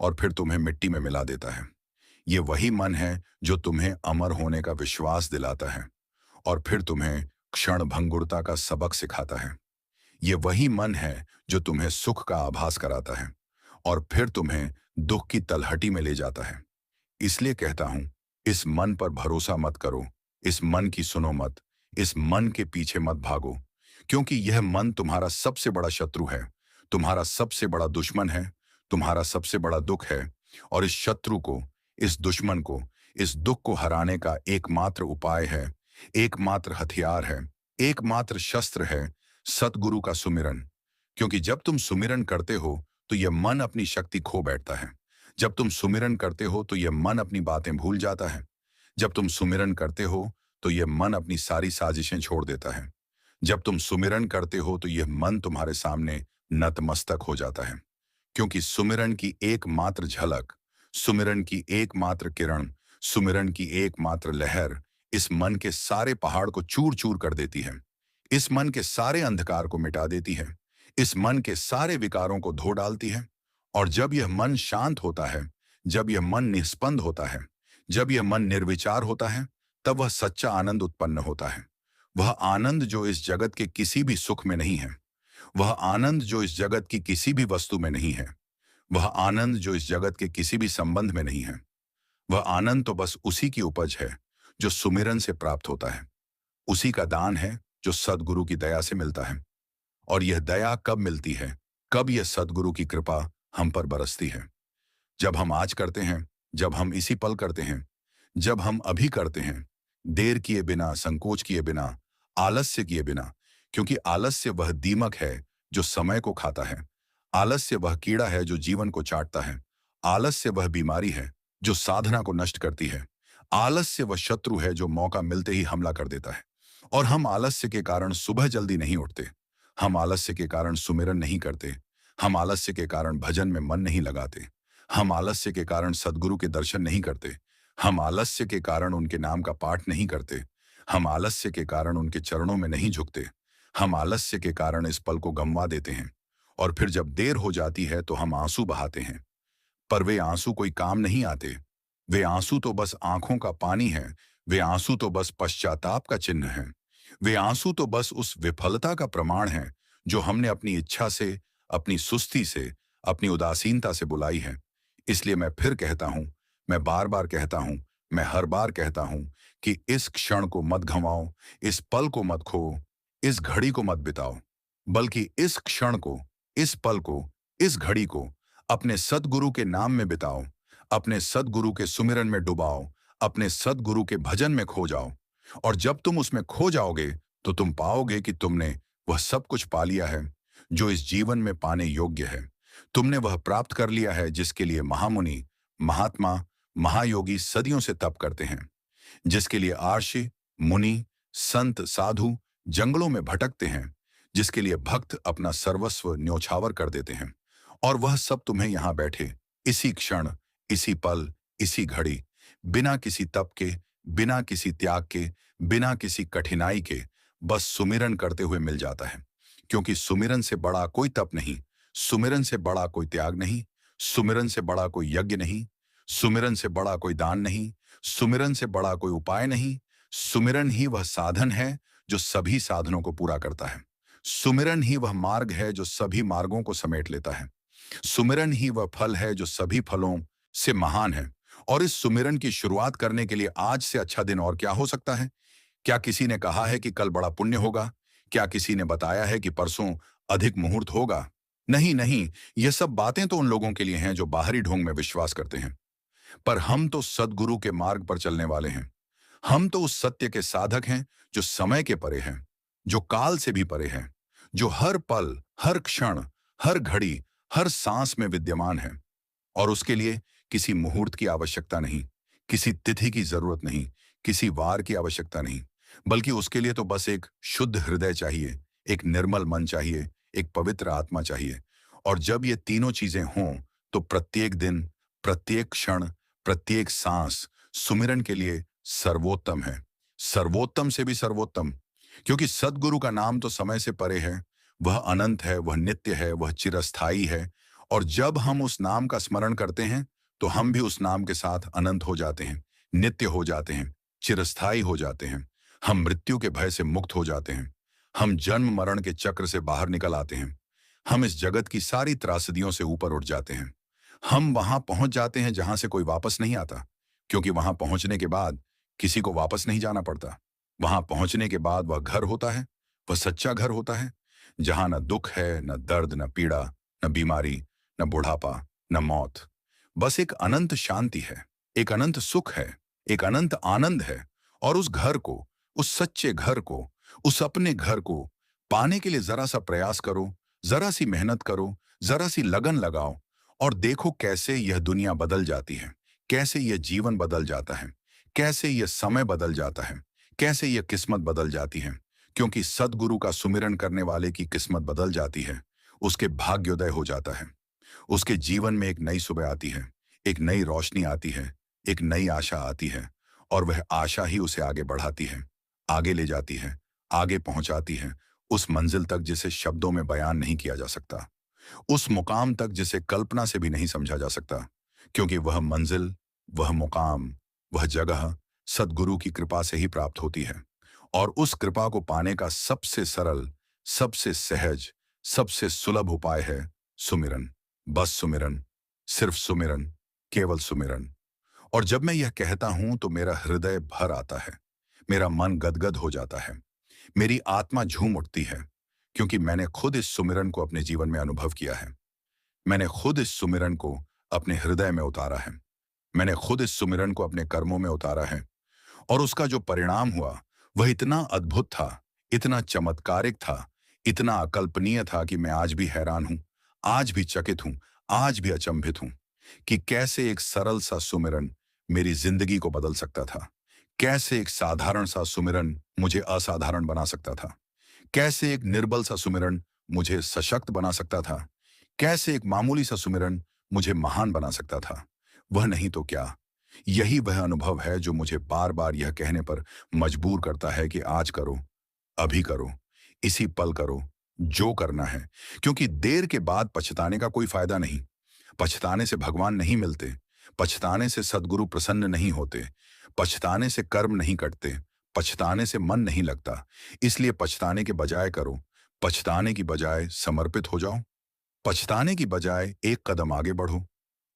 और फिर तुम्हें मिट्टी में मिला देता है। ये वही मन है जो तुम्हें अमर होने का विश्वास दिलाता है, और फिर तुम्हें क्षण भंगुरता का सबक सिखाता है। ये वही मन है जो तुम्हें सुख का आभास कराता है, और फिर तुम्हें दुख की तलहटी में ले जाता है। इसलिए कहता हूं, इस मन पर भरोसा मत करो, इस मन की सुनो मत, इस मन के पीछे मत भागो, क्योंकि यह मन तुम्हारा सबसे बड़ा शत्रु है, तुम्हारा सबसे बड़ा दुश्मन है, तुम्हारा सबसे बड़ा दुख है। और इस शत्रु को, इस दुश्मन को, इस दुख को हराने का एकमात्र उपाय है, एकमात्र हथियार है, एकमात्र शस्त्र है सतगुरु का सुमिरन। क्योंकि जब तुम सुमिरन करते हो तो यह मन अपनी शक्ति खो बैठता है। जब तुम सुमिरन करते हो तो यह मन अपनी बातें भूल जाता है। जब तुम सुमिरन करते हो तो यह मन अपनी सारी साजिशें छोड़ देता है। जब तुम सुमिरन करते हो तो यह मन तुम्हारे सामने नतमस्तक हो जाता है। क्योंकि सुमिरन की एकमात्र झलक, सुमिरन की एकमात्र किरण, सुमिरन की एकमात्र लहर इस मन के सारे पहाड़ को चूर चूर कर देती है। इस मन के सारे अंधकार को मिटा देती है। इस मन के सारे विकारों को धो डालती है। और जब यह मन शांत होता है, जब यह मन निस्पंद होता है, जब यह मन निर्विचार होता है, तब वह सच्चा आनंद उत्पन्न होता है। वह आनंद जो इस जगत के किसी भी सुख में नहीं है, वह आनंद जो इस जगत की किसी भी वस्तु में नहीं है, वह आनंद जो इस जगत के किसी भी संबंध में नहीं है, वह आनंद तो बस उसी की उपज है जो सुमिरन से प्राप्त होता है। उसी का दान है जो सद्गुरु की दया से मिलता है। और यह दया कब मिलती है, कब यह सद्गुरु की कृपा हम पर बरसती है? जब हम आज करते हैं, जब हम इसी पल करते हैं, जब हम अभी करते हैं, देर किए बिना, संकोच किए बिना, आलस्य किए बिना। क्योंकि आलस्य वह दीमक है जो समय को खाता है। आलस्य वह कीड़ा है जो जीवन को चाटता है। आलस्य वह बीमारी है जो साधना को नष्ट करती है। आलस्य वह शत्रु है जो मौका मिलते ही हमला कर देता है। और हम आलस्य के कारण सुबह जल्दी नहीं उठते। हम आलस्य के कारण सुमिरन नहीं करते। हम आलस्य के कारण भजन में मन नहीं लगाते। हम आलस्य के कारण सद्गुरु के दर्शन नहीं करते। हम आलस्य के कारण उनके नाम का पाठ नहीं करते। हम आलस्य के कारण उनके चरणों में नहीं झुकते। हम आलस्य के कारण इस पल को गंवा देते हैं। और फिर जब देर हो जाती है तो हम आंसू बहाते हैं। पर वे आंसू कोई काम नहीं आते। वे आंसू तो बस आंखों का पानी है। वे आंसू तो बस पश्चाताप का चिन्ह है। वे आंसू तो बस उस विफलता का प्रमाण है जो हमने अपनी इच्छा से, अपनी सुस्ती से, अपनी उदासीनता से बुलाई है। इसलिए मैं फिर कहता हूं, मैं बार बार कहता हूं, मैं हर बार कहता हूं कि इस क्षण को मत गंवाओ, इस पल को मत खो, इस घड़ी को मत बिताओ, बल्कि इस क्षण को, इस पल को, इस घड़ी को अपने सद्गुरु के नाम में बिताओ, अपने सद्गुरु के सुमिरन में डुबाओ, अपने सद्गुरु के भजन में खो जाओ। और जब तुम उसमें खो जाओगे तो तुम पाओगे कि तुमने वह सब कुछ पा लिया है जो इस जीवन में पाने योग्य है। तुमने वह प्राप्त कर लिया है जिसके लिए महामुनि, महात्मा, महायोगी सदियों से तप करते हैं, जिसके लिए आर्षि, मुनि, संत, साधु जंगलों में भटकते हैं, जिसके लिए भक्त अपना सर्वस्व न्योछावर कर देते हैं। और वह सब तुम्हें यहां बैठे, इसी क्षण, इसी पल, इसी घड़ी, बिना किसी तप के, बिना किसी त्याग के, बिना किसी कठिनाई के, बस सुमिरन करते हुए मिल जाता है। क्योंकि सुमिरन से बड़ा कोई तप नहीं, सुमिरन से बड़ा कोई त्याग नहीं, सुमिरन से बड़ा कोई यज्ञ नहीं, सुमिरन से बड़ा कोई दान नहीं, सुमिरन से बड़ा कोई उपाय नहीं। सुमिरन ही वह साधन है जो सभी साधनों को पूरा करता है। सुमिरन ही वह मार्ग है जो सभी मार्गों को समेट लेता है। सुमिरन ही वह फल है जो सभी फलों से महान है। और इस सुमिरन की शुरुआत करने के लिए आज से अच्छा दिन और क्या हो सकता है? क्या किसी ने कहा है कि कल बड़ा पुण्य होगा? क्या किसी ने बताया है कि परसों अधिक मुहूर्त होगा? नहीं नहीं, ये सब बातें तो उन लोगों के लिए हैं जो बाहरी ढोंग में विश्वास करते हैं। पर हम तो सद्गुरु के मार्ग पर चलने वाले हैं। हम तो उस सत्य के साधक हैं जो समय के परे हैं, जो काल से भी परे हैं, जो हर पल, हर क्षण, हर घड़ी, हर सांस में विद्यमान है। और उसके लिए किसी मुहूर्त की आवश्यकता नहीं, किसी तिथि की जरूरत नहीं, किसी वार की आवश्यकता नहीं, बल्कि उसके लिए तो बस एक शुद्ध हृदय चाहिए, एक निर्मल मन चाहिए, एक पवित्र आत्मा चाहिए। और जब ये तीनों चीजें हों तो प्रत्येक दिन, प्रत्येक क्षण, प्रत्येक सांस सुमिरन के लिए सर्वोत्तम है, सर्वोत्तम से भी सर्वोत्तम। क्योंकि सद्गुरु का नाम तो समय से परे है, वह अनंत है, वह नित्य है, वह चिरस्थायी है। और जब हम उस नाम का स्मरण करते हैं तो हम भी उस नाम के साथ अनंत हो जाते हैं, नित्य हो जाते हैं, चिरस्थायी हो जाते हैं। हम मृत्यु के भय से मुक्त हो जाते हैं। हम जन्म मरण के चक्र से बाहर निकल आते हैं। हम इस जगत की सारी त्रासदियों से ऊपर उठ जाते हैं। हम वहां पहुंच जाते हैं जहां से कोई वापस नहीं आता। क्योंकि वहां पहुंचने के बाद किसी को वापस नहीं जाना पड़ता। वहां पहुंचने के बाद वह घर होता है, वह सच्चा घर होता है, जहां न दुख है, न दर्द, न पीड़ा, न बीमारी, न बुढ़ापा, न मौत। बस एक अनंत शांति है, एक अनंत सुख है, एक अनंत आनंद है। और उस घर को, उस सच्चे घर को, उस अपने घर को पाने के लिए जरा सा प्रयास करो, जरा सी मेहनत करो, जरा सी लगन लगाओ। और देखो कैसे यह दुनिया बदल जाती है, कैसे यह जीवन बदल जाता है, कैसे यह समय बदल जाता है, कैसे यह किस्मत बदल जाती है। क्योंकि सद्गुरु का सुमिरन करने वाले की किस्मत बदल जाती है, उसके भाग्योदय हो जाता है, उसके जीवन में एक नई सुबह आती है, एक नई रोशनी आती है, एक नई आशा आती है। और वह आशा ही उसे आगे बढ़ाती है, आगे ले जाती है, आगे पहुंचाती है, उस मंजिल तक जिसे शब्दों में बयान नहीं किया जा सकता, उस मुकाम तक जिसे कल्पना से भी नहीं समझा जा सकता। क्योंकि वह मंजिल, वह मुकाम, वह जगह सद्गुरु की कृपा से ही प्राप्त होती है। और उस कृपा को पाने का सबसे सरल, सबसे सहज, सबसे सुलभ उपाय है सुमिरन। बस सुमिरन, सिर्फ सुमिरन, केवल सुमिरन। और जब मैं यह कहता हूं तो मेरा हृदय भर आता है, मेरा मन गदगद हो जाता है, मेरी आत्मा झूम उठती है। क्योंकि मैंने खुद इस सुमिरन को अपने जीवन में अनुभव किया है। मैंने खुद इस सुमिरन को अपने हृदय में उतारा है। मैंने खुद इस सुमिरन को अपने कर्मों में उतारा है। और उसका जो परिणाम हुआ वह इतना अद्भुत था, इतना चमत्कारिक था, इतना अकल्पनीय था कि मैं आज भी हैरान हूं, आज भी चकित हूं, आज भी अचंभित हूं कि कैसे एक सरल सा सुमिरन मेरी जिंदगी को बदल सकता था। कैसे एक साधारण सा सुमिरन मुझे असाधारण बना सकता था। कैसे एक निर्बल सा सुमिरन मुझे सशक्त बना सकता था। कैसे एक मामूली सा सुमिरन मुझे महान बना सकता था। वह नहीं तो क्या, यही वह अनुभव है जो मुझे बार बार यह कहने पर मजबूर करता है कि आज करो, अभी करो, इसी पल करो, जो करना है। क्योंकि देर के बाद पछताने का कोई फायदा नहीं। पछताने से भगवान नहीं मिलते, पछताने से सद्गुरु प्रसन्न नहीं होते, पछताने से कर्म नहीं कटते, पछताने से मन नहीं लगता। इसलिए पछताने के बजाय करो, पछताने की बजाय समर्पित हो जाओ, पछताने की बजाय एक कदम आगे बढ़ो।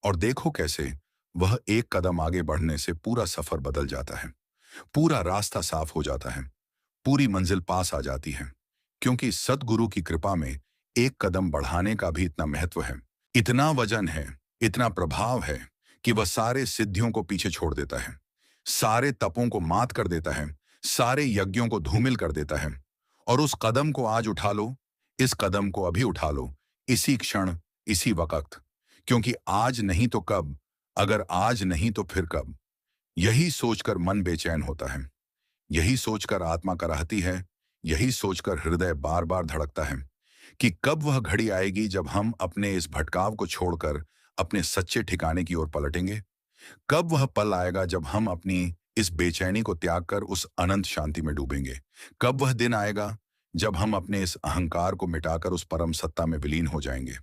और देखो कैसे वह एक कदम आगे बढ़ने से पूरा सफर बदल जाता है, पूरा रास्ता साफ हो जाता है, पूरी मंजिल पास आ जाती है। क्योंकि सद्गुरु की कृपा में एक कदम बढ़ाने का भी इतना महत्व है, इतना वजन है, इतना प्रभाव है कि वह सारे सिद्धियों को पीछे छोड़ देता है, सारे तपों को मात कर देता है, सारे यज्ञों को धूमिल कर देता है। और उस कदम को आज उठा लो, इस कदम को अभी उठा लो, इसी क्षण, इसी वक्त। क्योंकि आज नहीं तो कब, अगर आज नहीं तो फिर कब। यही सोचकर मन बेचैन होता है, यही सोचकर आत्मा कराहती है, यही सोचकर हृदय बार बार धड़कता है कि कब वह घड़ी आएगी जब हम अपने इस भटकाव को छोड़कर अपने सच्चे ठिकाने की ओर पलटेंगे। कब वह पल आएगा जब हम अपनी इस बेचैनी को त्याग कर उस अनंत शांति में डूबेंगे। कब वह दिन आएगा जब हम अपने इस अहंकार को मिटाकर उस परम सत्ता में विलीन हो जाएंगे।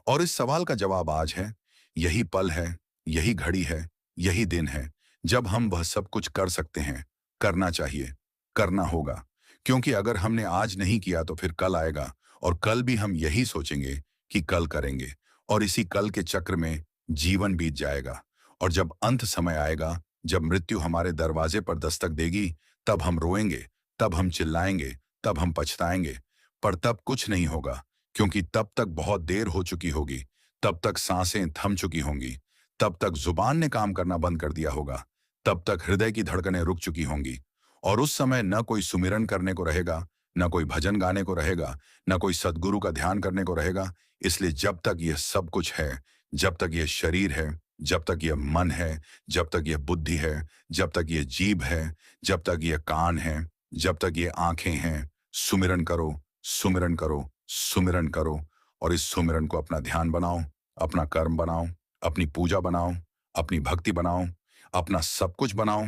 और इस सवाल का जवाब आज है, यही पल है, यही घड़ी है, यही दिन है जब हम वह सब कुछ कर सकते हैं, करना चाहिए, करना होगा। क्योंकि अगर हमने आज नहीं किया तो फिर कल आएगा, और कल भी हम यही सोचेंगे कि कल करेंगे, और इसी कल के चक्र में जीवन बीत जाएगा। और जब अंत समय आएगा, जब मृत्यु हमारे दरवाजे पर दस्तक देगी, तब हम रोएंगे, तब हम चिल्लाएंगे, तब हम पछताएंगे। पर तब कुछ नहीं होगा, क्योंकि तब तक बहुत देर हो चुकी होगी, तब तक सांसें थम चुकी होंगी, तब तक जुबान ने काम करना बंद कर दिया होगा, तब तक हृदय की धड़कनें रुक चुकी होंगी। और उस समय न कोई सुमिरन करने को रहेगा, न कोई भजन गाने को रहेगा, न कोई सद्गुरु का ध्यान करने को रहेगा। इसलिए जब तक यह सब कुछ है, जब तक यह शरीर है, जब तक यह मन है, जब तक यह बुद्धि है, जब तक यह जीभ है, जब तक यह कान है, जब तक ये आंखें हैं, सुमिरन करो, सुमिरन करो, सुमिरन करो। और इस सुमिरन को अपना ध्यान बनाओ, अपना कर्म बनाओ, अपनी पूजा बनाओ, अपनी भक्ति बनाओ, अपना सब कुछ बनाओ।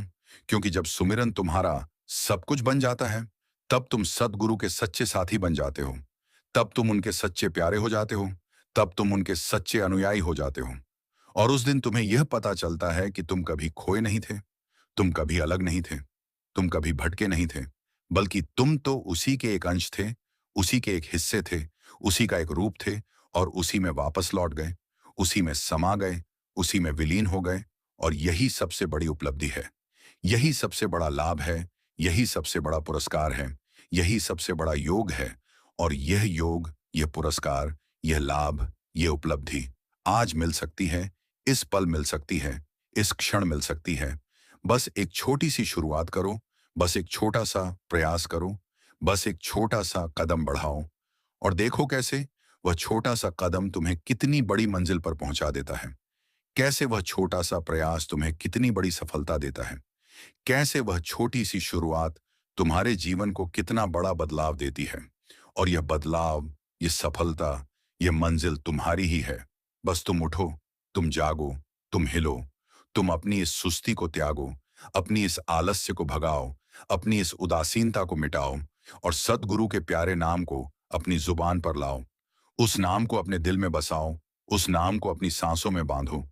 क्योंकि जब सुमिरन तुम्हारा सब कुछ बन जाता है, तब तुम सद्गुरु के सच्चे साथी बन जाते हो, तब तुम उनके सच्चे प्यारे हो जाते हो, तब तुम उनके सच्चे अनुयायी हो जाते हो। और उस दिन तुम्हें यह पता चलता है कि तुम कभी खोए नहीं थे, तुम कभी अलग नहीं थे, तुम कभी भटके नहीं थे, बल्कि तुम तो उसी के एक अंश थे, उसी के एक हिस्से थे, उसी का एक रूप थे, और उसी में वापस लौट गए, उसी में समा गए, उसी में विलीन हो गए। और यही सबसे बड़ी उपलब्धि है, यही सबसे बड़ा लाभ है, यही सबसे बड़ा पुरस्कार है, यही सबसे बड़ा योग है। और यह योग, यह पुरस्कार, यह लाभ, यह उपलब्धि आज मिल सकती है, इस पल मिल सकती है, इस क्षण मिल सकती है। बस एक छोटी सी शुरुआत करो, बस एक छोटा सा प्रयास करो, बस एक छोटा सा कदम बढ़ाओ। और देखो कैसे वह छोटा सा कदम तुम्हें कितनी बड़ी मंजिल पर पहुंचा देता है। कैसे वह छोटा सा प्रयास तुम्हें कितनी बड़ी सफलता देता है। कैसे वह छोटी सी शुरुआत तुम्हारे जीवन को कितना बड़ा बदलाव देती है। और यह बदलाव, ये सफलता, ये मंजिल तुम्हारी ही है। बस तुम उठो, तुम जागो, तुम हिलो, तुम अपनी इस सुस्ती को त्यागो, अपनी इस आलस्य को भगाओ, अपनी इस उदासीनता को मिटाओ और सद्गुरु के प्यारे नाम को अपनी जुबान पर लाओ। उस नाम को अपने दिल में बसाओ, उस नाम को अपनी सांसों में बांधो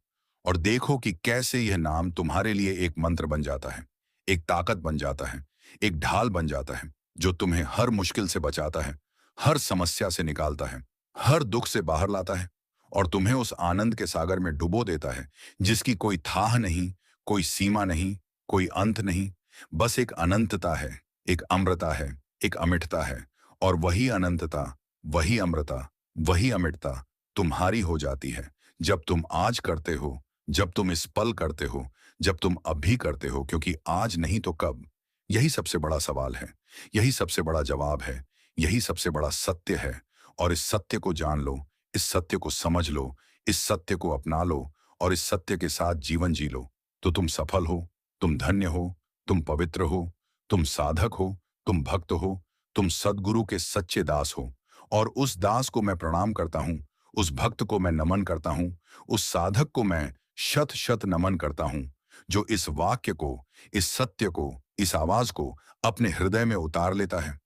और देखो कि कैसे यह नाम तुम्हारे लिए एक मंत्र बन जाता है, एक ताकत बन जाता है, एक ढाल बन जाता है, जो तुम्हें हर मुश्किल से बचाता है, हर समस्या से निकालता है, हर दुख से बाहर लाता है और तुम्हें उस आनंद के सागर में डुबो देता है, जिसकी कोई थाह नहीं, कोई सीमा नहीं, कोई अंत नहीं। बस एक अनंतता है, एक अमृता है, एक अमिटता है और वही अनंतता, वही अमृता, वही अमिटता तुम्हारी हो जाती है जब तुम आज करते हो, जब तुम इस पल करते हो, जब तुम अभी करते हो, क्योंकि आज नहीं तो कब? यही सबसे बड़ा सवाल है, यही सबसे बड़ा जवाब है, यही सबसे बड़ा सत्य है। और इस सत्य को जान लो, इस सत्य को समझ लो, इस सत्य को अपना लो और इस सत्य के साथ जीवन जी लो, तो तुम सफल हो, तुम धन्य हो, तुम पवित्र हो, तुम साधक हो, तुम भक्त हो, तुम सद्गुरु के सच्चे दास हो। और उस दास को मैं प्रणाम करता हूँ, उस भक्त को मैं नमन करता हूँ, उस साधक को मैं शत शत नमन करता हूँ, जो इस वाक्य को, इस सत्य को, इस आवाज को अपने हृदय में उतार लेता है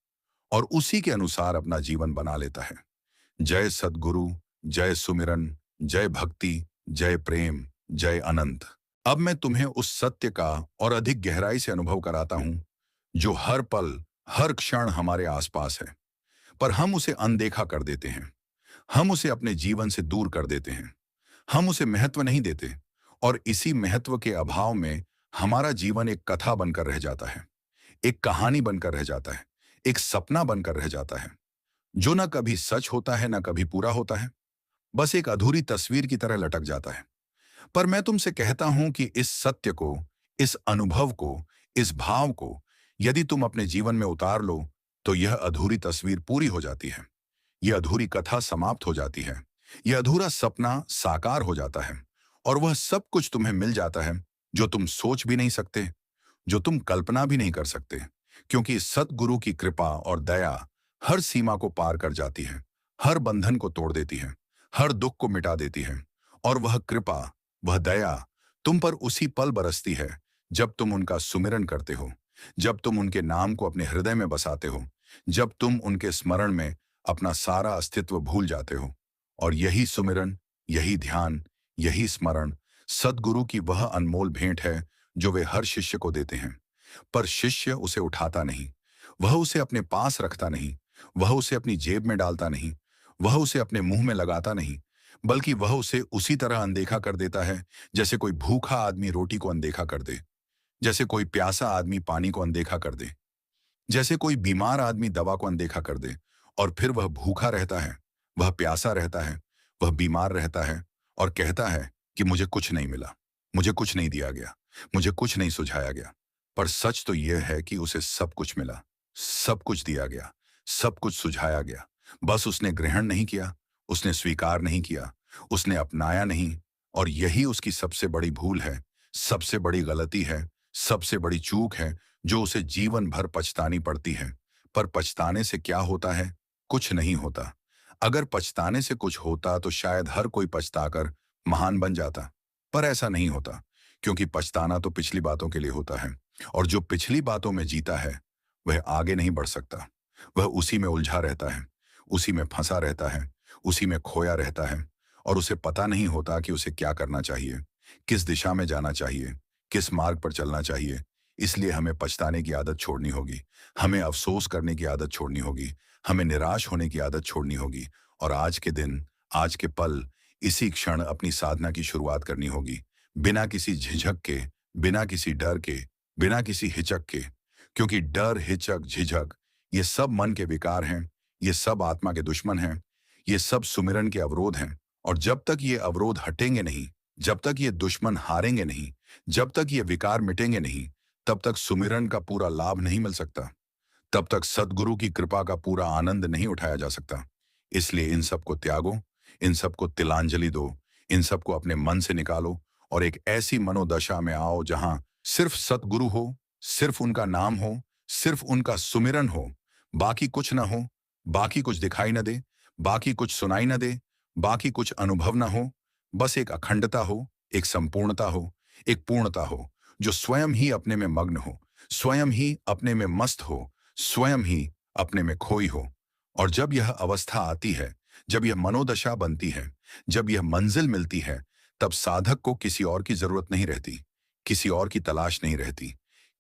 और उसी के अनुसार अपना जीवन बना लेता है। जय सद्गुरु, जय सुमिरन, जय भक्ति, जय प्रेम, जय अनंत। अब मैं तुम्हें उस सत्य का और अधिक गहराई से अनुभव कराता हूं, जो हर पल, हर क्षण हमारे आसपास है, पर हम उसे अनदेखा कर देते हैं। हम उसे अपने जीवन से दूर कर देते हैं। हम उसे महत्व नहीं देते और इसी महत्व के अभाव में हमारा जीवन एक कथा बनकर रह जाता है, एक कहानी बनकर रह जाता है, एक सपना बनकर रह जाता है, जो ना कभी सच होता है, ना कभी पूरा होता है, बस एक अधूरी तस्वीर की तरह लटक जाता है। पर मैं तुमसे कहता हूं कि इस सत्य को, इस अनुभव को, इस भाव को यदि तुम अपने जीवन में उतार लो, तो यह अधूरी तस्वीर पूरी हो जाती है। यह अधूरी कथा समाप्त हो जाती है। यह अधूरा सपना साकार हो जाता है और वह सब कुछ तुम्हें मिल जाता है जो तुम सोच भी नहीं सकते, जो तुम कल्पना भी नहीं कर सकते, क्योंकि सतगुरु की कृपा और दया हर सीमा को पार कर जाती है, हर बंधन को तोड़ देती है, हर दुख को मिटा देती है। और वह कृपा, वह दया तुम पर उसी पल बरसती है जब तुम उनका सुमिरन करते हो, जब तुम उनके नाम को अपने हृदय में बसाते हो, जब तुम उनके स्मरण में अपना सारा अस्तित्व भूल जाते हो। और यही सुमिरन, यही ध्यान, यही स्मरण सद्गुरु की वह अनमोल भेंट है जो वे हर शिष्य को देते हैं। पर शिष्य उसे उठाता नहीं, वह उसे अपने पास रखता नहीं, वह उसे अपनी जेब में डालता नहीं, वह उसे अपने मुंह में लगाता नहीं, बल्कि वह उसे उसी तरह अनदेखा कर देता है जैसे कोई भूखा आदमी रोटी को अनदेखा कर दे, जैसे कोई प्यासा आदमी पानी को अनदेखा कर दे, जैसे कोई बीमार आदमी दवा को अनदेखा कर दे। और फिर वह भूखा रहता है, वह प्यासा रहता है, वह बीमार रहता है और कहता है कि मुझे कुछ नहीं मिला, मुझे कुछ नहीं दिया गया, मुझे कुछ नहीं सुझाया गया। पर सच तो यह है कि उसे सब कुछ मिला, सब कुछ दिया गया, सब कुछ सुझाया गया। बस उसने ग्रहण नहीं किया, उसने स्वीकार नहीं किया, उसने अपनाया नहीं। और यही उसकी सबसे बड़ी भूल है, सबसे बड़ी गलती है, सबसे बड़ी चूक है, जो उसे जीवन भर पछतानी पड़ती है। पर पछताने से क्या होता है? कुछ नहीं होता। अगर पछताने से कुछ होता तो शायद हर कोई पछताकर महान बन जाता, पर ऐसा नहीं होता, क्योंकि पछताना तो पिछली बातों के लिए होता है और जो पिछली बातों में जीता है वह आगे नहीं बढ़ सकता। वह उसी में उलझा रहता है, उसी में फंसा रहता है, उसी में खोया रहता है और उसे पता नहीं होता कि उसे क्या करना चाहिए, किस दिशा में जाना चाहिए, किस मार्ग पर चलना चाहिए। इसलिए हमें पछताने की आदत छोड़नी होगी, हमें अफसोस करने की आदत छोड़नी होगी, हमें निराश होने की आदत छोड़नी होगी और आज के दिन, आज के पल, इसी क्षण अपनी साधना की शुरुआत करनी होगी, बिना किसी झिझक के, बिना किसी डर के, बिना किसी हिचक के। क्योंकि डर, हिचक, झिझक ये सब मन के विकार हैं, ये सब आत्मा के दुश्मन हैं, ये सब सुमिरन के अवरोध हैं। और जब तक ये अवरोध हटेंगे नहीं, जब तक ये दुश्मन हारेंगे नहीं, जब तक ये विकार मिटेंगे नहीं, तब तक सुमिरन का पूरा लाभ नहीं मिल सकता, तब तक सद्गुरु की कृपा का पूरा आनंद नहीं उठाया जा सकता। इसलिए इन सबको त्यागो, इन सबको तिलांजलि दो, इन सबको अपने मन से निकालो और एक ऐसी मनोदशा में आओ जहां सिर्फ सतगुरु हो, सिर्फ उनका नाम हो, सिर्फ उनका सुमिरन हो, बाकी कुछ ना हो, बाकी कुछ दिखाई न दे, बाकी कुछ सुनाई न दे, बाकी कुछ अनुभव न हो, बस एक अखंडता हो, एक संपूर्णता हो, एक पूर्णता हो, जो स्वयं ही अपने में मग्न हो, स्वयं ही अपने में मस्त हो, स्वयं ही अपने में खोई हो। और जब यह अवस्था आती है, जब यह मनोदशा बनती है, जब यह मंजिल मिलती है, तब साधक को किसी और की जरूरत नहीं रहती, किसी और की तलाश नहीं रहती,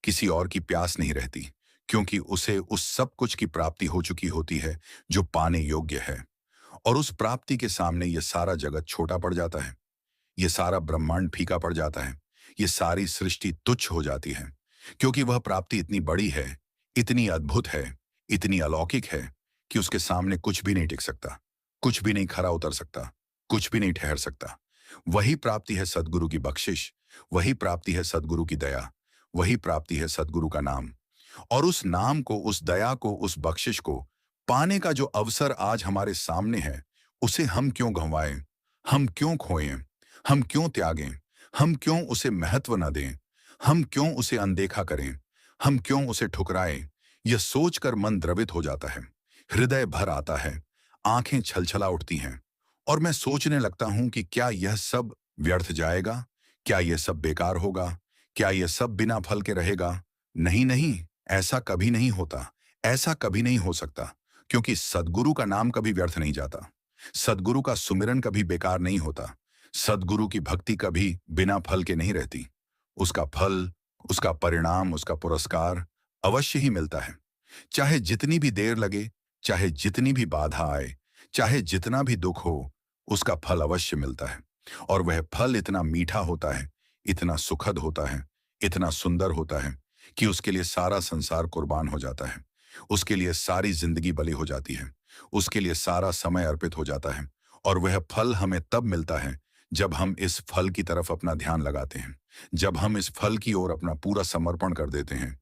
किसी और की प्यास नहीं रहती, क्योंकि उसे उस सब कुछ की प्राप्ति हो चुकी होती है जो पाने योग्य है। और उस प्राप्ति के सामने यह सारा जगत छोटा पड़ जाता है, ये सारा ब्रह्मांड फीका पड़ जाता है, ये सारी सृष्टि तुच्छ हो जाती है, क्योंकि वह प्राप्ति इतनी बड़ी है, इतनी अद्भुत है, इतनी अलौकिक है कि उसके सामने कुछ भी नहीं टिक सकता, कुछ भी नहीं खरा उतर सकता, कुछ भी नहीं ठहर सकता। वही प्राप्ति है सद्गुरु की बख्शिश, वही प्राप्ति है सद्गुरु की दया, वही प्राप्ति है सद्गुरु का नाम। और उस नाम को, उस दया को, उस बख्शिश को पाने का जो अवसर आज हमारे सामने है, उसे हम क्यों गंवाएं, हम क्यों खोएं, हम क्यों त्यागें, हम क्यों उसे महत्व न दें, हम क्यों उसे अनदेखा करें, हम क्यों उसे ठुकराएं। यह सोचकर मन द्रवित हो जाता है, हृदय भर आता है, आंखें छलछला उठती हैं और मैं सोचने लगता हूं कि क्या यह सब व्यर्थ जाएगा, क्या यह सब बेकार होगा, क्या यह सब बिना फल के रहेगा। नहीं नहीं, ऐसा कभी नहीं होता, ऐसा कभी नहीं हो सकता, क्योंकि सद्गुरु का नाम कभी व्यर्थ नहीं जाता, सद्गुरु का सुमिरन कभी बेकार नहीं होता, सद्गुरु की भक्ति कभी बिना फल के नहीं रहती। उसका फल, उसका परिणाम, उसका पुरस्कार अवश्य ही मिलता है, चाहे जितनी भी देर लगे, चाहे जितनी भी बाधा आए, चाहे जितना भी दुख हो, उसका फल अवश्य मिलता है। और वह फल इतना मीठा होता है, इतना सुखद होता है, इतना सुंदर होता है कि उसके लिए सारा संसार कुर्बान हो जाता है, उसके लिए सारी जिंदगी बलि हो जाती है, उसके लिए सारा समय अर्पित हो जाता है। और वह फल हमें तब मिलता है जब हम इस फल की तरफ अपना ध्यान लगाते हैं, जब हम इस फल की ओर अपना पूरा समर्पण कर देते हैं,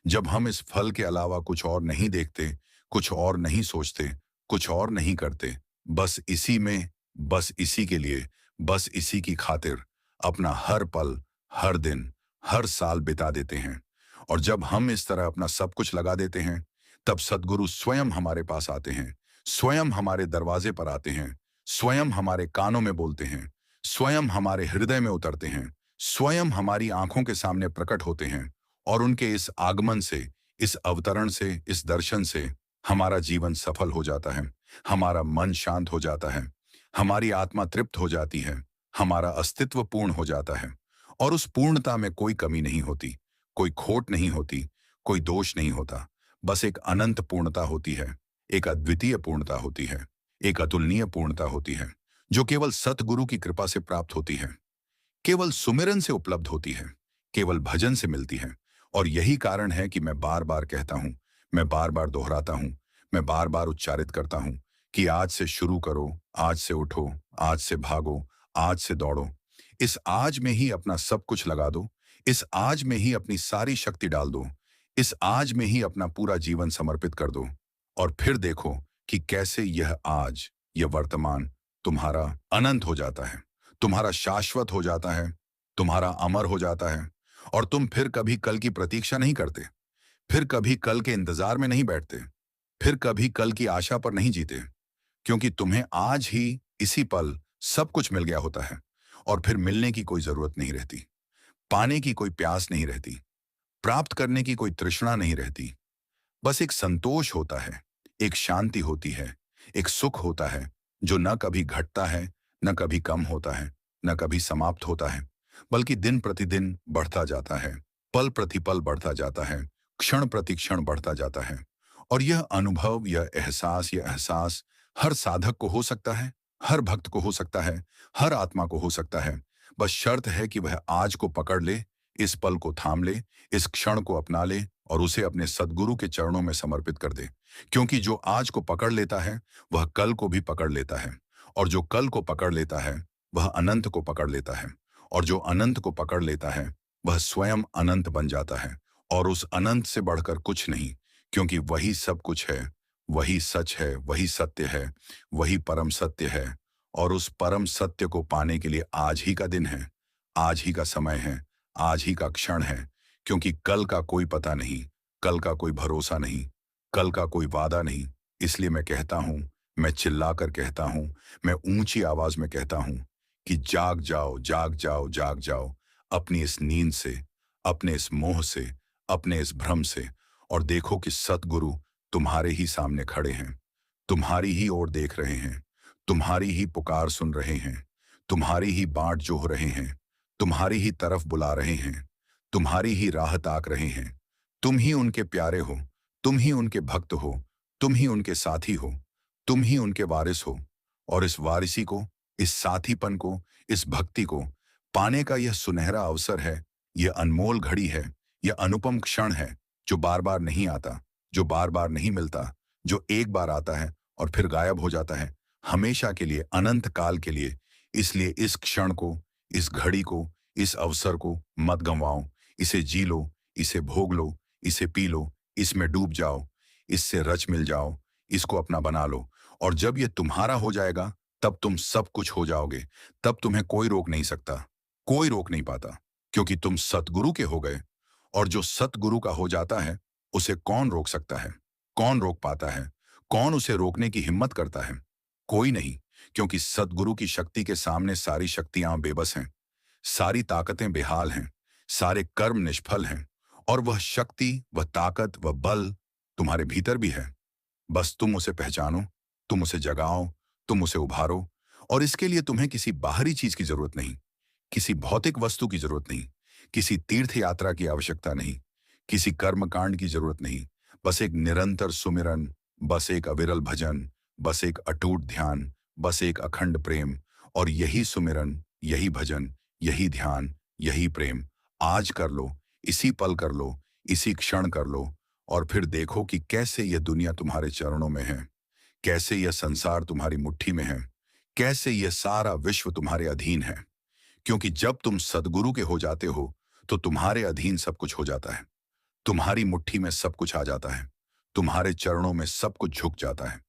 जब हम इस फल के अलावा कुछ और नहीं देखते, कुछ और नहीं सोचते, कुछ और नहीं करते, बस इसी में, बस इसी के लिए, बस इसी की खातिर अपना हर पल, हर दिन, हर साल बिता देते हैं। और जब हम इस तरह अपना सब कुछ लगा देते हैं, तब सद्गुरु स्वयं हमारे पास आते हैं, स्वयं हमारे दरवाजे पर आते हैं, स्वयं हमारे कानों में बोलते हैं, स्वयं हमारे हृदय में उतरते हैं, स्वयं हमारी आंखों के सामने प्रकट होते हैं। और उनके इस आगमन से, इस अवतरण से, इस दर्शन से हमारा जीवन सफल हो जाता है, हमारा मन शांत हो जाता है, हमारी आत्मा तृप्त हो जाती है, हमारा अस्तित्व पूर्ण हो जाता है। और उस पूर्णता में कोई कमी नहीं होती, कोई खोट नहीं होती, कोई दोष नहीं होता, बस एक अनंत पूर्णता होती है, एक अद्वितीय पूर्णता होती है, एक अतुलनीय पूर्णता होती है, जो केवल सतगुरु की कृपा से प्राप्त होती है, केवल सुमिरन से उपलब्ध होती है, केवल भजन से मिलती है। और यही कारण है कि मैं बार बार कहता हूं, मैं बार बार दोहराता हूं, मैं बार बार उच्चारित करता हूं कि आज से शुरू करो, आज से उठो, आज से भागो, आज से दौड़ो। इस आज में ही अपना सब कुछ लगा दो, इस आज में ही अपनी सारी शक्ति डाल दो, इस आज में ही अपना पूरा जीवन समर्पित कर दो। और फिर देखो कि कैसे यह आज, यह वर्तमान तुम्हारा अनंत हो जाता है, तुम्हारा शाश्वत हो जाता है, तुम्हारा अमर हो जाता है। और तुम फिर कभी कल की प्रतीक्षा नहीं करते, फिर कभी कल के इंतजार में नहीं बैठते, फिर कभी कल की आशा पर नहीं जीते, क्योंकि तुम्हें आज ही इसी पल सब कुछ मिल गया होता है। और फिर मिलने की कोई जरूरत नहीं रहती, पाने की कोई प्यास नहीं रहती, प्राप्त करने की कोई तृष्णा नहीं रहती। बस एक संतोष होता है, एक शांति होती है, एक सुख होता है जो न कभी घटता है, न कभी कम होता है, न कभी समाप्त होता है, बल्कि दिन प्रतिदिन बढ़ता जाता है, पल प्रतिपल बढ़ता जाता है, क्षण प्रति क्षण बढ़ता जाता है। और यह अनुभव, यह एहसास हर साधक को हो सकता है, हर भक्त को हो सकता है, हर आत्मा को हो सकता है। बस शर्त है कि वह आज को पकड़ ले, इस पल को थाम ले, इस क्षण को अपना ले और उसे अपने सद्गुरु के चरणों में समर्पित कर दे। क्योंकि जो आज को पकड़ लेता है, वह कल को भी पकड़ लेता है, और जो कल को पकड़ लेता है, वह अनंत को पकड़ लेता है, और जो अनंत को पकड़ लेता है, वह स्वयं अनंत बन जाता है। और उस अनंत से बढ़कर कुछ नहीं, क्योंकि वही सब कुछ है, वही सच है, वही सत्य है, वही परम सत्य है। और उस परम सत्य को पाने के लिए आज ही का दिन है, आज ही का समय है, आज ही का क्षण है। क्योंकि कल का कोई पता नहीं, कल का कोई भरोसा नहीं, कल का कोई वादा नहीं। इसलिए मैं कहता हूं, मैं चिल्लाकर कहता हूं, मैं ऊंची आवाज में कहता हूं कि जाग जाओ, जाग जाओ, जाग जाओ अपनी इस नींद से, अपने इस मोह से, अपने इस भ्रम से। और देखो कि सतगुरु तुम्हारे ही सामने खड़े हैं, तुम्हारी ही ओर देख रहे हैं, तुम्हारी ही पुकार सुन रहे हैं, तुम्हारी ही बाट जोह रहे हैं, तुम्हारी ही तरफ बुला रहे हैं, तुम्हारी ही राह ताक रहे हैं। तुम ही उनके प्यारे हो, तुम ही उनके भक्त हो, तुम ही उनके साथी हो, तुम ही उनके वारिस हो। और इस वारिसी को, इस साथीपन को, इस भक्ति को पाने का यह सुनहरा अवसर है, यह अनमोल घड़ी है, यह अनुपम क्षण है, जो बार बार नहीं आता, जो बार बार नहीं मिलता, जो एक बार आता है और फिर गायब हो जाता है, हमेशा के लिए, अनंत काल के लिए। इसलिए इस क्षण को, इस घड़ी को, इस अवसर को मत गंवाओ। इसे जी लो, इसे भोग लो, इसे पी लो, इसमें डूब जाओ, इससे रच मिल जाओ, इसको अपना बना लो। और जब ये तुम्हारा हो जाएगा, तब तुम सब कुछ हो जाओगे। तब तुम्हें कोई रोक नहीं सकता, कोई रोक नहीं पाता, क्योंकि तुम सतगुरु के हो गए। और जो सतगुरु का हो जाता है, उसे कौन रोक सकता है? कौन रोक पाता है? कौन उसे रोकने की हिम्मत करता है? कोई नहीं। क्योंकि सतगुरु की शक्ति के सामने सारी शक्तियां बेबस हैं, सारी ताकतें बेहाल हैं, सारे कर्म निष्फल हैं। और वह शक्ति, वह ताकत, वह बल तुम्हारे भीतर भी है। बस तुम उसे पहचानो, तुम उसे जगाओ, तुम उसे उभारो। और इसके लिए तुम्हें किसी बाहरी चीज की जरूरत नहीं, किसी भौतिक वस्तु की जरूरत नहीं, किसी तीर्थ यात्रा की आवश्यकता नहीं, किसी कर्मकांड की जरूरत नहीं। बस एक निरंतर सुमिरन, बस एक अविरल भजन, बस एक अटूट ध्यान, बस एक अखंड प्रेम। और यही सुमिरन, यही भजन, यही ध्यान, यही प्रेम आज कर लो, इसी पल कर लो, इसी क्षण कर लो। और फिर देखो कि कैसे यह दुनिया तुम्हारे चरणों में है, कैसे यह संसार तुम्हारी मुट्ठी में है, कैसे यह सारा विश्व तुम्हारे अधीन है। क्योंकि जब तुम सद्गुरु के हो जाते हो, तो तुम्हारे अधीन सब कुछ हो जाता है, तुम्हारी मुट्ठी में सब कुछ आ जाता है, तुम्हारे चरणों में सब कुछ झुक जाता है।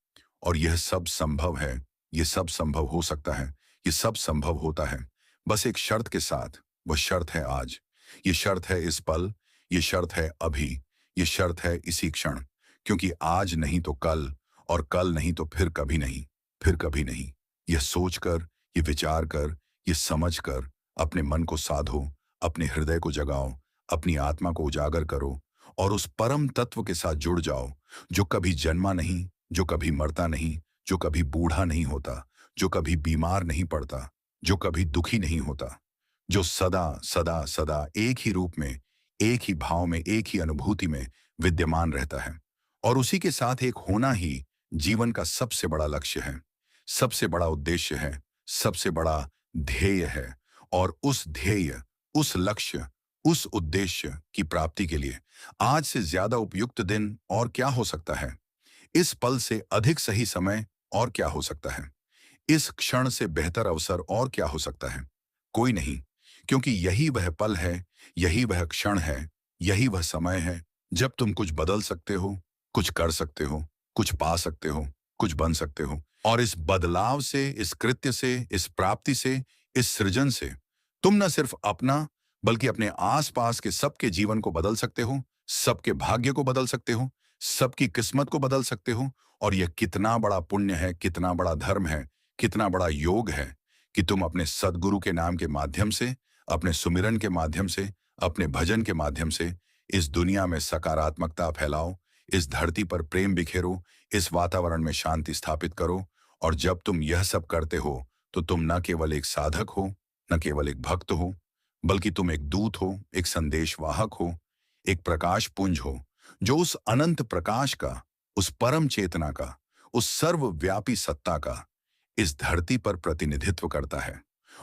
और यह सब संभव है, यह सब संभव हो सकता है, यह सब संभव होता है, बस एक शर्त के साथ। वह शर्त है आज, ये शर्त है इस पल, ये शर्त है अभी, ये शर्त है इसी क्षण। क्योंकि आज नहीं तो कल, और कल नहीं तो फिर कभी नहीं, फिर कभी नहीं। यह सोचकर, ये विचार कर, ये समझ कर अपने मन को साधो, अपने हृदय को जगाओ, अपनी आत्मा को उजागर करो और उस परम तत्व के साथ जुड़ जाओ, जो कभी जन्मा नहीं, जो कभी मरता नहीं, जो कभी बूढ़ा नहीं होता, जो कभी बीमार नहीं पड़ता, जो कभी दुखी नहीं होता, जो सदा सदा सदा एक ही रूप में, एक ही भाव में, एक ही अनुभूति में विद्यमान रहता है। और उसी के साथ एक होना ही जीवन का सबसे बड़ा लक्ष्य है, सबसे बड़ा उद्देश्य है, सबसे बड़ा ध्येय है। और उस ध्येय, उस लक्ष्य, उस उद्देश्य की प्राप्ति के लिए आज से ज्यादा उपयुक्त दिन और क्या हो सकता है? इस पल से अधिक सही समय और क्या हो सकता है? इस क्षण से बेहतर अवसर और क्या हो सकता है? कोई नहीं। क्योंकि यही वह पल है, यही वह क्षण है, यही वह समय है जब तुम कुछ बदल सकते हो, कुछ कर सकते हो, कुछ पा सकते हो, कुछ बन सकते हो। और इस बदलाव से, इस कृत्य से, इस प्राप्ति से, इस सृजन से तुम न सिर्फ अपना, बल्कि अपने आसपास के सबके जीवन को बदल सकते हो, सबके भाग्य को बदल सकते हो, सबकी किस्मत को बदल सकते हो। और यह कितना बड़ा पुण्य है, कितना बड़ा धर्म है, कितना बड़ा योग है कि तुम अपने सद्गुरु के नाम के माध्यम से, अपने सुमिरन के माध्यम से, अपने भजन के माध्यम से इस दुनिया में सकारात्मकता फैलाओ, इस धरती पर प्रेम बिखेरो, इस वातावरण में शांति स्थापित करो। और जब तुम यह सब करते हो, तो तुम न केवल एक साधक हो, न केवल एक भक्त हो, बल्कि तुम एक दूत हो, एक संदेशवाहक हो, एक प्रकाश पुंज हो, जो उस अनंत प्रकाश का, उस परम चेतना का, उस सर्वव्यापी सत्ता का इस धरती पर प्रतिनिधित्व करता है।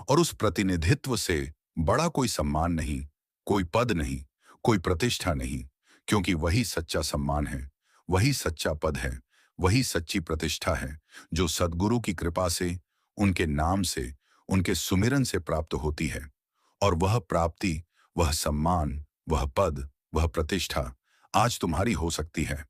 और उस प्रतिनिधित्व से बड़ा कोई सम्मान नहीं, कोई पद नहीं, कोई प्रतिष्ठा नहीं। क्योंकि वही सच्चा सम्मान है, वही सच्चा पद है, वही सच्ची प्रतिष्ठा है, जो सद्गुरु की कृपा से, उनके नाम से, उनके सुमिरन से प्राप्त होती है। और वह प्राप्ति, वह सम्मान, वह पद, वह प्रतिष्ठा आज तुम्हारी हो सकती है।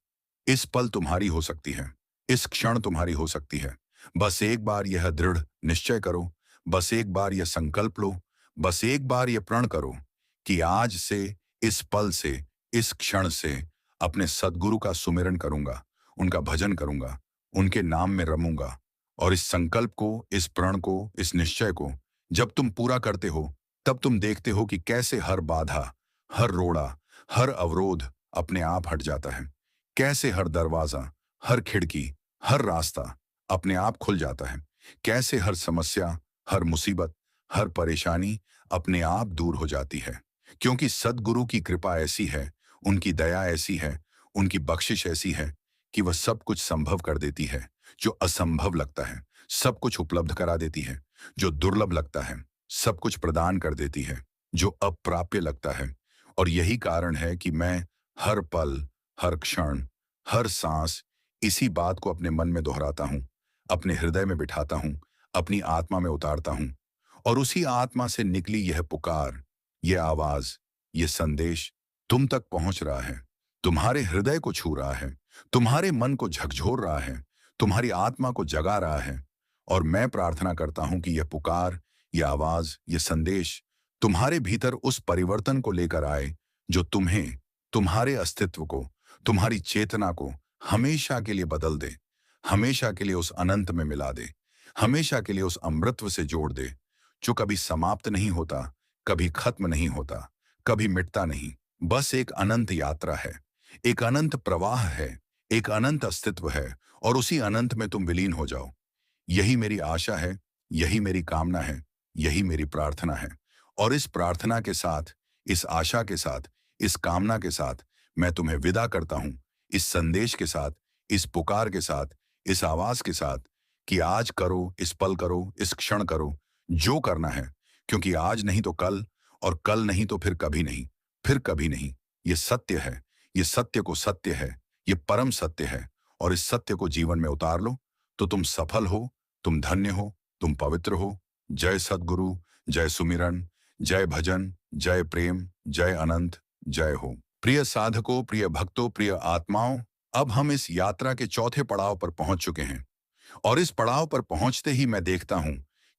इस पल तुम्हारी हो सकती है, इस क्षण तुम्हारी हो सकती है। बस एक बार यह दृढ़ निश्चय करो, बस एक बार यह संकल्प लो, बस एक बार यह प्रण करो कि आज से, इस पल से, इस क्षण से अपने सद्गुरु का सुमिरन करूंगा, उनका भजन करूंगा, उनके नाम में रमूंगा। और इस संकल्प को, इस प्रण को, इस निश्चय को जब तुम पूरा करते हो, तब तुम देखते हो कि कैसे हर बाधा, हर रोड़ा, हर अवरोध अपने आप हट जाता है। कैसे हर दरवाजा, हर खिड़की, हर रास्ता अपने आप खुल जाता है। कैसे हर समस्या, हर मुसीबत, हर परेशानी अपने आप दूर हो जाती है। क्योंकि सद्गुरु की कृपा ऐसी है, उनकी दया ऐसी है, उनकी बख्शिश ऐसी है कि वह सब कुछ संभव कर देती है। जो असंभव लगता है, सब कुछ उपलब्ध करा देती है। जो दुर्लभ लगता है, सब कुछ प्रदान कर देती है। जो अप्राप्य लगता है। और यही कारण है कि मैं हर पल, हर क्षण, हर सांस इसी बात को अपने मन में दोहराता हूं, अपने हृदय में बिठाता हूं, अपनी आत्मा में उतारता हूं। और उसी आत्मा से निकली यह पुकार, यह आवाज, यह संदेश तुम तक पहुंच रहा है, तुम्हारे हृदय को छू रहा है, तुम्हारे मन को झकझोर रहा है, तुम्हारी आत्मा को जगा रहा है। और मैं प्रार्थना करता हूं कि यह पुकार, यह आवाज, यह संदेश तुम्हारे भीतर उस परिवर्तन को लेकर आए जो तुम्हें, तुम्हारे अस्तित्व को, तुम्हारी चेतना को हमेशा के लिए बदल दे, हमेशा के लिए उस अनंत में मिला दे, हमेशा के लिए उस अमृतत्व से जोड़ दे, जो कभी समाप्त नहीं होता, कभी खत्म नहीं होता, कभी मिटता नहीं। बस एक अनंत यात्रा है, एक अनंत प्रवाह है, एक अनंत अस्तित्व है, और उसी अनंत में तुम विलीन हो जाओ। यही मेरी आशा है, यही मेरी कामना है, यही मेरी प्रार्थना है। और इस प्रार्थना के साथ, इस आशा के साथ, इस कामना के साथ मैं तुम्हें विदा करता हूं, इस संदेश के साथ, इस पुकार के साथ, इस आवाज के साथ कि आज करो, इस पल करो, इस क्षण करो, जो करना है। क्योंकि आज नहीं तो कल, और कल नहीं तो फिर कभी नहीं, फिर कभी नहीं। ये सत्य है, ये सत्य को सत्य है, ये परम सत्य है। और इस सत्य को जीवन में उतार लो तो तुम सफल हो, तुम धन्य हो, तुम पवित्र हो। जय सद्गुरु, जय सुमिरन, जय भजन, जय प्रेम, जय अनंत, जय हो। प्रिय साधकों, प्रिय भक्तों, प्रिय आत्माओं, अब हम इस यात्रा के चौथे पड़ाव पर पहुंच चुके हैं। और इस पड़ाव पर पहुंचते ही मैं देखता हूं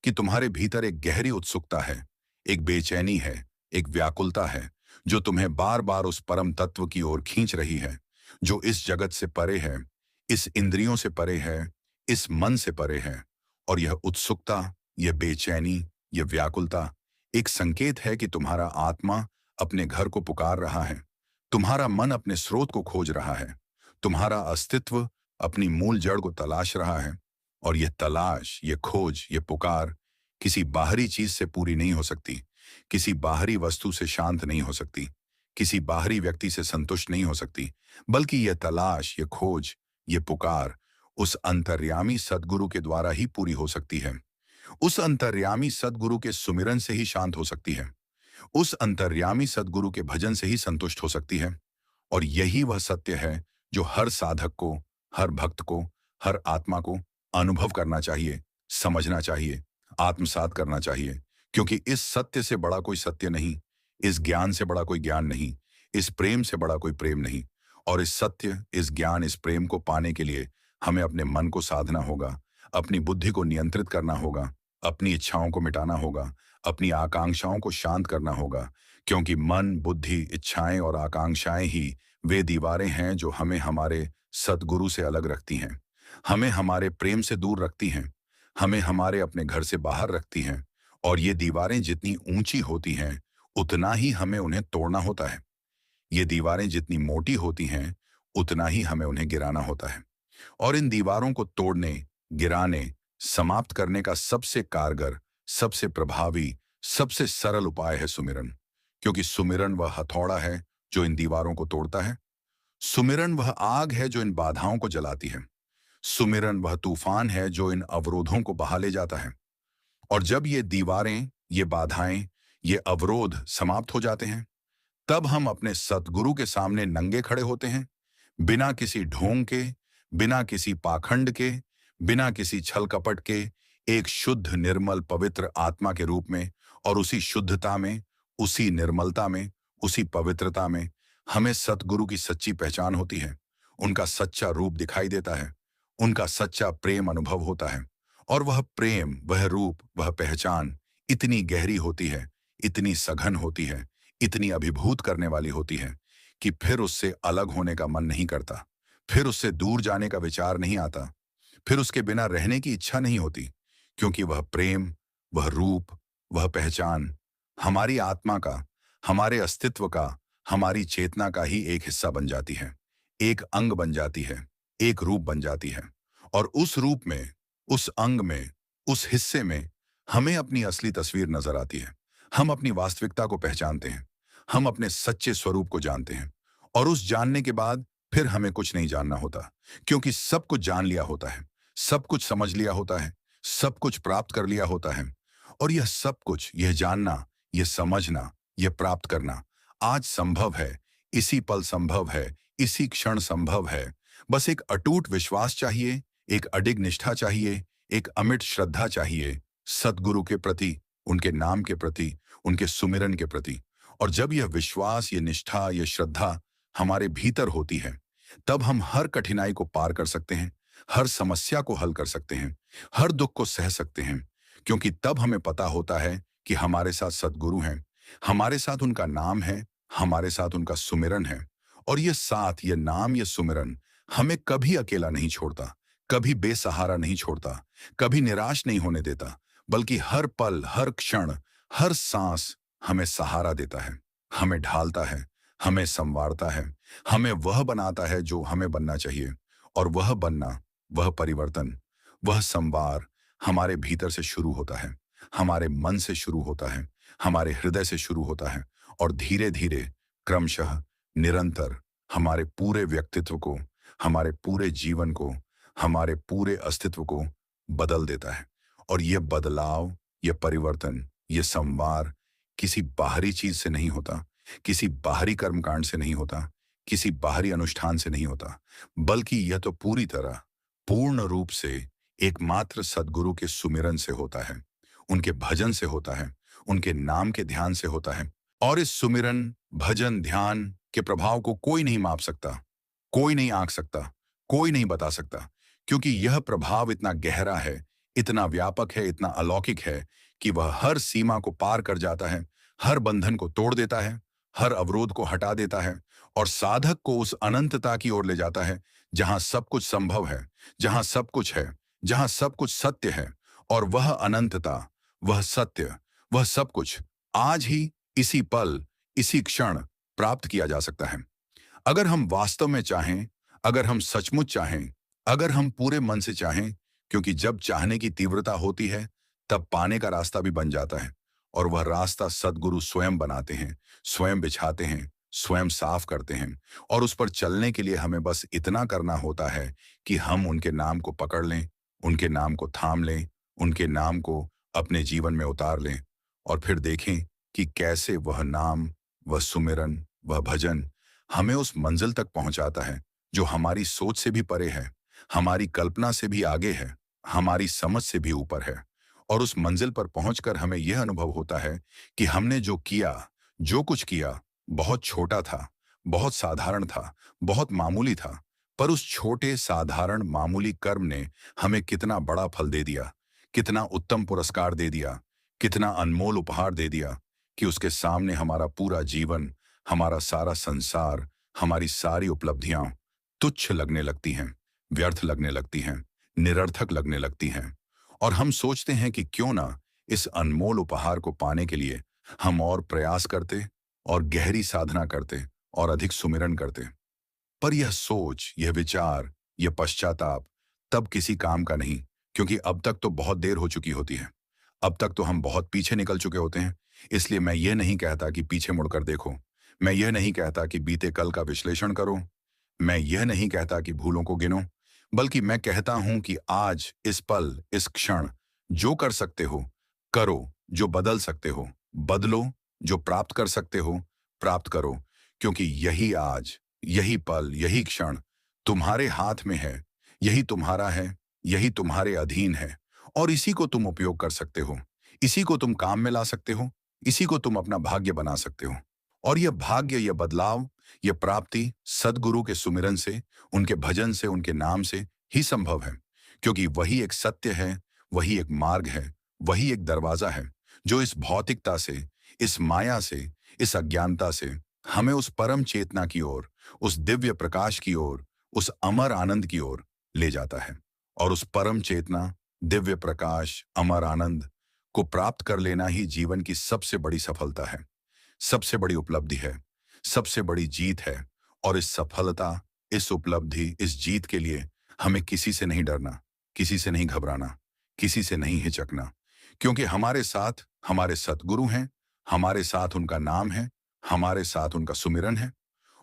कि तुम्हारे भीतर एक गहरी उत्सुकता है, एक बेचैनी है, एक व्याकुलता है, जो तुम्हें बार बार उस परम तत्व की ओर खींच रही है, जो इस जगत से परे है, इस इंद्रियों से परे है, इस मन से परे है। और यह उत्सुकता, यह बेचैनी, यह व्याकुलता एक संकेत है कि तुम्हारा आत्मा अपने घर को पुकार रहा है, तुम्हारा मन अपने स्रोत को खोज रहा है, तुम्हारा अस्तित्व अपनी मूल जड़ को तलाश रहा है। और यह तलाश, यह खोज, यह पुकार किसी बाहरी चीज से पूरी नहीं हो सकती, किसी बाहरी वस्तु से शांत नहीं हो सकती, किसी बाहरी व्यक्ति से संतुष्ट नहीं हो सकती, बल्कि यह तलाश, यह खोज, यह पुकार उस अंतर्यामी सद्गुरु के द्वारा ही पूरी हो सकती है। उस अंतर्यामी सद्गुरु के सुमिरन से ही शांत हो सकती है। उस अंतर्यामी सद्गुरु के भजन से ही संतुष्ट हो सकती है। और यही वह सत्य है जो हर साधक को, हर भक्त को, हर आत्मा को अनुभव करना चाहिए, समझना चाहिए, आत्मसात करना चाहिए। क्योंकि इस सत्य से बड़ा कोई सत्य नहीं, इस ज्ञान से बड़ा कोई ज्ञान नहीं, इस प्रेम से बड़ा कोई प्रेम नहीं। और इस सत्य, इस ज्ञान, इस प्रेम को पाने के लिए हमें अपने मन को साधना होगा, अपनी बुद्धि को नियंत्रित करना होगा, अपनी इच्छाओं को मिटाना होगा, अपनी आकांक्षाओं को शांत करना होगा। क्योंकि मन, बुद्धि, इच्छाएं और आकांक्षाएं ही वे दीवारें हैं जो हमें हमारे सद्गुरु से अलग रखती हैं, हमें हमारे प्रेम से दूर रखती हैं, हमें हमारे अपने घर से बाहर रखती हैं। और ये दीवारें जितनी ऊंची होती हैं, उतना ही हमें उन्हें तोड़ना होता है। ये दीवारें जितनी मोटी होती हैं, उतना ही हमें उन्हें गिराना होता है। और इन दीवारों को तोड़ने, गिराने, समाप्त करने का सबसे कारगर, सबसे प्रभावी, सबसे सरल उपाय है सुमिरन। क्योंकि सुमिरन वह हथौड़ा है जो इन दीवारों को तोड़ता है। सुमिरन वह आग है जो इन बाधाओं को जलाती है। सुमिरन वह तूफान है जो इन अवरोधों को बहा ले जाता है। और जब ये दीवारें, ये बाधाएं, ये अवरोध समाप्त हो जाते हैं, तब हम अपने सतगुरु के सामने नंगे खड़े होते हैं, बिना किसी ढोंग के, बिना किसी पाखंड के, बिना किसी छल कपट के, एक शुद्ध, निर्मल, पवित्र आत्मा के रूप में। और उसी शुद्धता में, उसी निर्मलता में, उसी पवित्रता में हमें सतगुरु की सच्ची पहचान होती है। उनका सच्चा रूप दिखाई देता है, उनका सच्चा प्रेम अनुभव होता है। और वह प्रेम, वह रूप, वह पहचान इतनी गहरी होती है, इतनी सघन होती है, इतनी अभिभूत करने वाली होती है कि फिर उससे अलग होने का मन नहीं करता, फिर उससे दूर जाने का विचार नहीं आता, फिर उसके बिना रहने की इच्छा नहीं होती, क्योंकि वह प्रेम, वह रूप, वह पहचान हमारी आत्मा का, हमारे अस्तित्व का, हमारी चेतना का ही एक हिस्सा बन जाती है, एक अंग बन जाती है, एक रूप बन जाती है। और उस रूप में, उस अंग में, उस हिस्से में हमें अपनी असली तस्वीर नजर आती है। हम अपनी वास्तविकता को पहचानते हैं, हम अपने सच्चे स्वरूप को जानते हैं। और उस जानने के बाद फिर हमें कुछ नहीं जानना होता, क्योंकि सब कुछ जान लिया होता है, सब कुछ समझ लिया होता है, सब कुछ प्राप्त कर लिया होता है। और यह सब कुछ, यह जानना, यह समझना, यह प्राप्त करना आज संभव है, इसी पल संभव है, इसी क्षण संभव है। बस एक अटूट विश्वास चाहिए, एक अडिग निष्ठा चाहिए, एक अमिट श्रद्धा चाहिए सद्गुरु के प्रति, उनके नाम के प्रति, उनके सुमिरन के प्रति। और जब यह विश्वास, ये निष्ठा, ये श्रद्धा हमारे भीतर होती है, तब हम हर कठिनाई को पार कर सकते हैं, हर समस्या को हल कर सकते हैं, हर दुख को सह सकते हैं, क्योंकि तब हमें पता होता है कि हमारे साथ सद्गुरु हैं, हमारे साथ उनका नाम है, हमारे साथ उनका सुमिरन है। और ये साथ, ये नाम, ये सुमिरन हमें कभी अकेला नहीं छोड़ता, कभी बेसहारा नहीं छोड़ता, कभी निराश नहीं होने देता, बल्कि हर पल, हर क्षण, हर सांस हमें सहारा देता है, हमें ढालता है, हमें संवारता है, हमें वह बनाता है जो हमें बनना चाहिए। और वह बनना, वह परिवर्तन, वह संवार हमारे भीतर से शुरू होता है, हमारे मन से शुरू होता है, हमारे हृदय से शुरू होता है, और धीरे धीरे, क्रमशः, निरंतर हमारे पूरे व्यक्तित्व को, हमारे पूरे जीवन को, हमारे पूरे अस्तित्व को बदल देता है। और यह बदलाव, यह परिवर्तन, यह संवार किसी बाहरी चीज से नहीं होता, किसी बाहरी कर्मकांड से नहीं होता, किसी बाहरी अनुष्ठान से नहीं होता, बल्कि यह तो पूरी तरह, पूर्ण रूप से एकमात्र सद्गुरु के सुमिरन से होता है, उनके भजन से होता है, उनके नाम के ध्यान से होता है। और इस सुमिरन, भजन, ध्यान के प्रभाव को कोई नहीं माप सकता, कोई नहीं आंक सकता, कोई नहीं बता सकता, क्योंकि यह प्रभाव इतना गहरा है, इतना व्यापक है, इतना अलौकिक है कि वह हर सीमा को पार कर जाता है, हर बंधन को तोड़ देता है, हर अवरोध को हटा देता है, और साधक को उस अनंतता की ओर ले जाता है, जहां सब कुछ संभव है, जहां सब कुछ है, जहां सब कुछ सत्य है। और वह अनंतता, वह सत्य, वह सब कुछ आज ही, इसी पल, इसी क्षण प्राप्त किया जा सकता है। अगर हम वास्तव में चाहें, अगर हम सचमुच चाहें, अगर हम पूरे मन से चाहें, क्योंकि जब चाहने की तीव्रता होती है, तब पाने का रास्ता भी बन जाता है। और वह रास्ता सद्गुरु स्वयं बनाते हैं, स्वयं बिछाते हैं, स्वयं साफ करते हैं। और उस पर चलने के लिए हमें बस इतना करना होता है कि हम उनके नाम को पकड़ लें, उनके नाम को थाम लें, उनके नाम को अपने जीवन में उतार लें, और फिर देखें कि कैसे वह नाम, वह सुमिरन, वह भजन हमें उस मंजिल तक पहुंचाता है जो हमारी सोच से भी परे है, हमारी कल्पना से भी आगे है, हमारी समझ से भी ऊपर है। और उस मंजिल पर पहुंचकर हमें यह अनुभव होता है कि हमने जो किया, जो कुछ किया, बहुत छोटा था, बहुत साधारण था, बहुत मामूली था, पर उस छोटे, साधारण, मामूली कर्म ने हमें कितना बड़ा फल दे दिया, कितना उत्तम पुरस्कार दे दिया, कितना अनमोल उपहार दे दिया कि उसके सामने हमारा पूरा जीवन, हमारा सारा संसार, हमारी सारी उपलब्धियां तुच्छ लगने लगती हैं, व्यर्थ लगने लगती हैं, निरर्थक लगने लगती हैं। और हम सोचते हैं कि क्यों ना इस अनमोल उपहार को पाने के लिए हम और प्रयास करते, और गहरी साधना करते, और अधिक सुमिरन करते। पर यह सोच, यह विचार, यह पश्चाताप तब किसी काम का नहीं, क्योंकि अब तक तो बहुत देर हो चुकी होती है। अब तक तो हम बहुत पीछे निकल चुके होते हैं। इसलिए मैं ये नहीं कहता कि पीछे मुड़कर देखो, मैं यह नहीं कहता कि बीते कल का विश्लेषण करो, मैं यह नहीं कहता कि भूलों को गिनो, बल्कि मैं कहता हूं कि आज, इस पल, इस क्षण जो कर सकते हो करो, जो बदल सकते हो बदलो, जो प्राप्त कर सकते हो प्राप्त करो, क्योंकि यही आज, यही पल, यही क्षण तुम्हारे हाथ में है, यही तुम्हारा है, यही तुम्हारे अधीन है। और इसी को तुम उपयोग कर सकते हो, इसी को तुम काम में ला सकते हो, इसी को तुम अपना भाग्य बना सकते हो। और यह भाग्य, यह बदलाव, यह प्राप्ति सद्गुरु के सुमिरन से, उनके भजन से, उनके नाम से ही संभव है। क्योंकि वही एक सत्य है, वही एक मार्ग है, वही एक दरवाजा है जो इस भौतिकता से, इस माया से, इस अज्ञानता से हमें उस परम चेतना की ओर, उस दिव्य प्रकाश की ओर, उस अमर आनंद की ओर ले जाता है। और उस परम चेतना, दिव्य प्रकाश, अमर आनंद को प्राप्त कर लेना ही जीवन की सबसे बड़ी सफलता है, सबसे बड़ी उपलब्धि है, सबसे बड़ी जीत है। और इस सफलता, इस उपलब्धि, इस जीत के लिए हमें किसी से नहीं डरना, किसी से नहीं घबराना, किसी से नहीं हिचकना। क्योंकि हमारे साथ हमारे सतगुरु हैं, हमारे साथ उनका नाम है, हमारे साथ उनका सुमिरन है।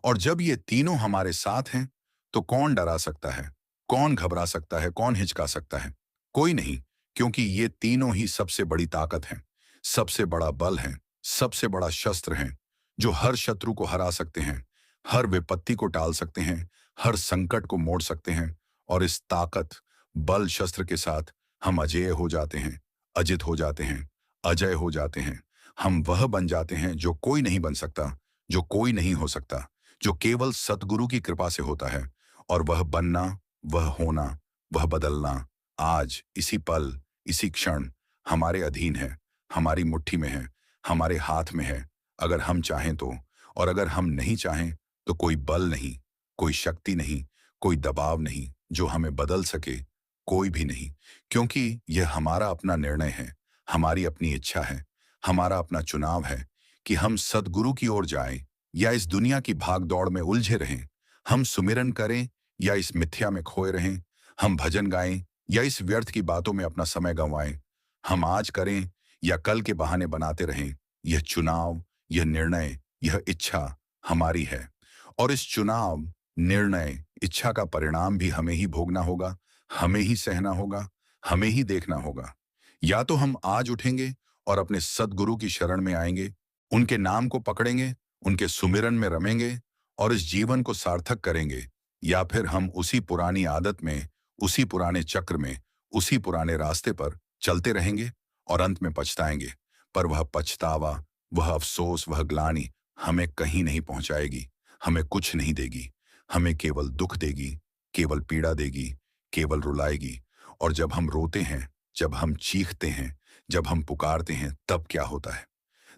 और जब ये तीनों हमारे साथ हैं, तो कौन डरा सकता है, कौन घबरा सकता है, कौन हिचका सकता है? कोई नहीं। क्योंकि ये तीनों ही सबसे बड़ी ताकत हैं, सबसे बड़ा बल है, सबसे बड़ा शस्त्र है, जो हर शत्रु को हरा सकते हैं, हर विपत्ति को टाल सकते हैं, हर संकट को मोड़ सकते हैं। और इस ताकत, बल, शस्त्र के साथ हम अजेय हो जाते हैं, अजित हो जाते हैं, अजय हो जाते हैं। हम वह बन जाते हैं जो कोई नहीं बन सकता, जो कोई नहीं हो सकता, जो केवल सतगुरु की कृपा से होता है। और वह बनना, वह होना, वह बदलना आज, इसी पल, इसी क्षण हमारे अधीन है, हमारी मुट्ठी में है, हमारे हाथ में है, अगर हम चाहें तो। और अगर हम नहीं चाहें तो कोई बल नहीं, कोई शक्ति नहीं, कोई दबाव नहीं जो हमें बदल सके, कोई भी नहीं। क्योंकि यह हमारा अपना निर्णय है, हमारी अपनी इच्छा है, हमारा अपना चुनाव है कि हम सद्गुरु की ओर जाएं या इस दुनिया की भागदौड़ में उलझे रहें। हम सुमिरन करें या इस मिथ्या में खोए रहें। हम भजन गाएं या इस व्यर्थ की बातों में अपना समय गंवाएं। हम आज करें या कल के बहाने बनाते रहें। यह चुनाव, यह निर्णय, यह इच्छा हमारी है। और इस चुनाव, निर्णय, इच्छा का परिणाम भी हमें ही भोगना होगा, हमें ही सहना होगा, हमें ही देखना होगा। या तो हम आज उठेंगे और अपने सद्गुरु की शरण में आएंगे, उनके नाम को पकड़ेंगे, उनके सुमिरन में रमेंगे और इस जीवन को सार्थक करेंगे। या फिर हम उसी पुरानी आदत में, उसी पुराने चक्र में, उसी पुराने रास्ते पर चलते रहेंगे और अंत में पछताएंगे। पर वह पछतावा, वह अफसोस, वह ग्लानि हमें कहीं नहीं पहुंचाएगी, हमें कुछ नहीं देगी, हमें केवल दुख देगी, केवल पीड़ा देगी, केवल रुलाएगी। और जब हम रोते हैं, जब हम चीखते हैं, जब हम पुकारते हैं, तब क्या होता है?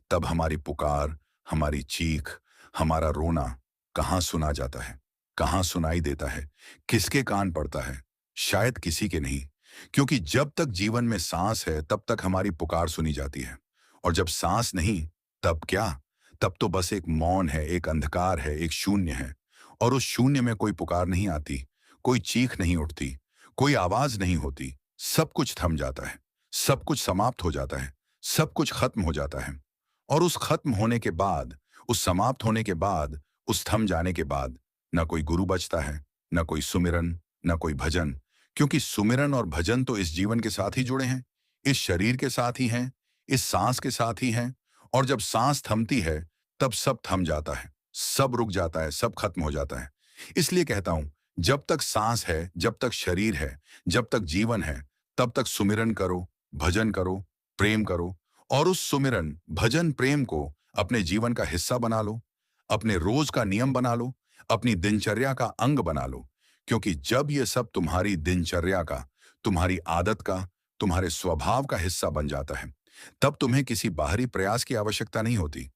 तब हमारी पुकार, हमारी चीख, हमारा रोना कहाँ सुना जाता है, कहाँ सुनाई देता है, किसके कान पड़ता है? शायद किसी के नहीं। क्योंकि जब तक जीवन में सांस है तब तक हमारी पुकार सुनी जाती है। और जब सांस नहीं, तब क्या? तब तो बस एक मौन है, एक अंधकार है, एक शून्य है। और उस शून्य में कोई पुकार नहीं आती, कोई चीख नहीं उठती, कोई आवाज नहीं होती। सब कुछ थम जाता है, सब कुछ समाप्त हो जाता है, सब कुछ खत्म हो जाता है। और उस खत्म होने के बाद, उस समाप्त होने के बाद, उस थम जाने के बाद न कोई गुरु बचता है, न कोई सुमिरन, न कोई भजन। क्योंकि सुमिरन और भजन तो इस जीवन के साथ ही जुड़े हैं, इस शरीर के साथ ही हैं, इस सांस के साथ ही हैं। और जब सांस थमती है तब सब थम जाता है, सब रुक जाता है, सब खत्म हो जाता है। इसलिए कहता हूं, जब तक सांस है, जब तक शरीर है, जब तक जीवन है, तब तक सुमिरन करो, भजन करो, प्रेम करो। और उस सुमिरन, भजन, प्रेम को अपने जीवन का हिस्सा बना लो, अपने रोज का नियम बना लो, अपनी दिनचर्या का अंग बना लो। क्योंकि जब ये सब तुम्हारी दिनचर्या का, तुम्हारी आदत का, तुम्हारे स्वभाव का हिस्सा बन जाता है, तब तुम्हें किसी बाहरी प्रयास की आवश्यकता नहीं होती,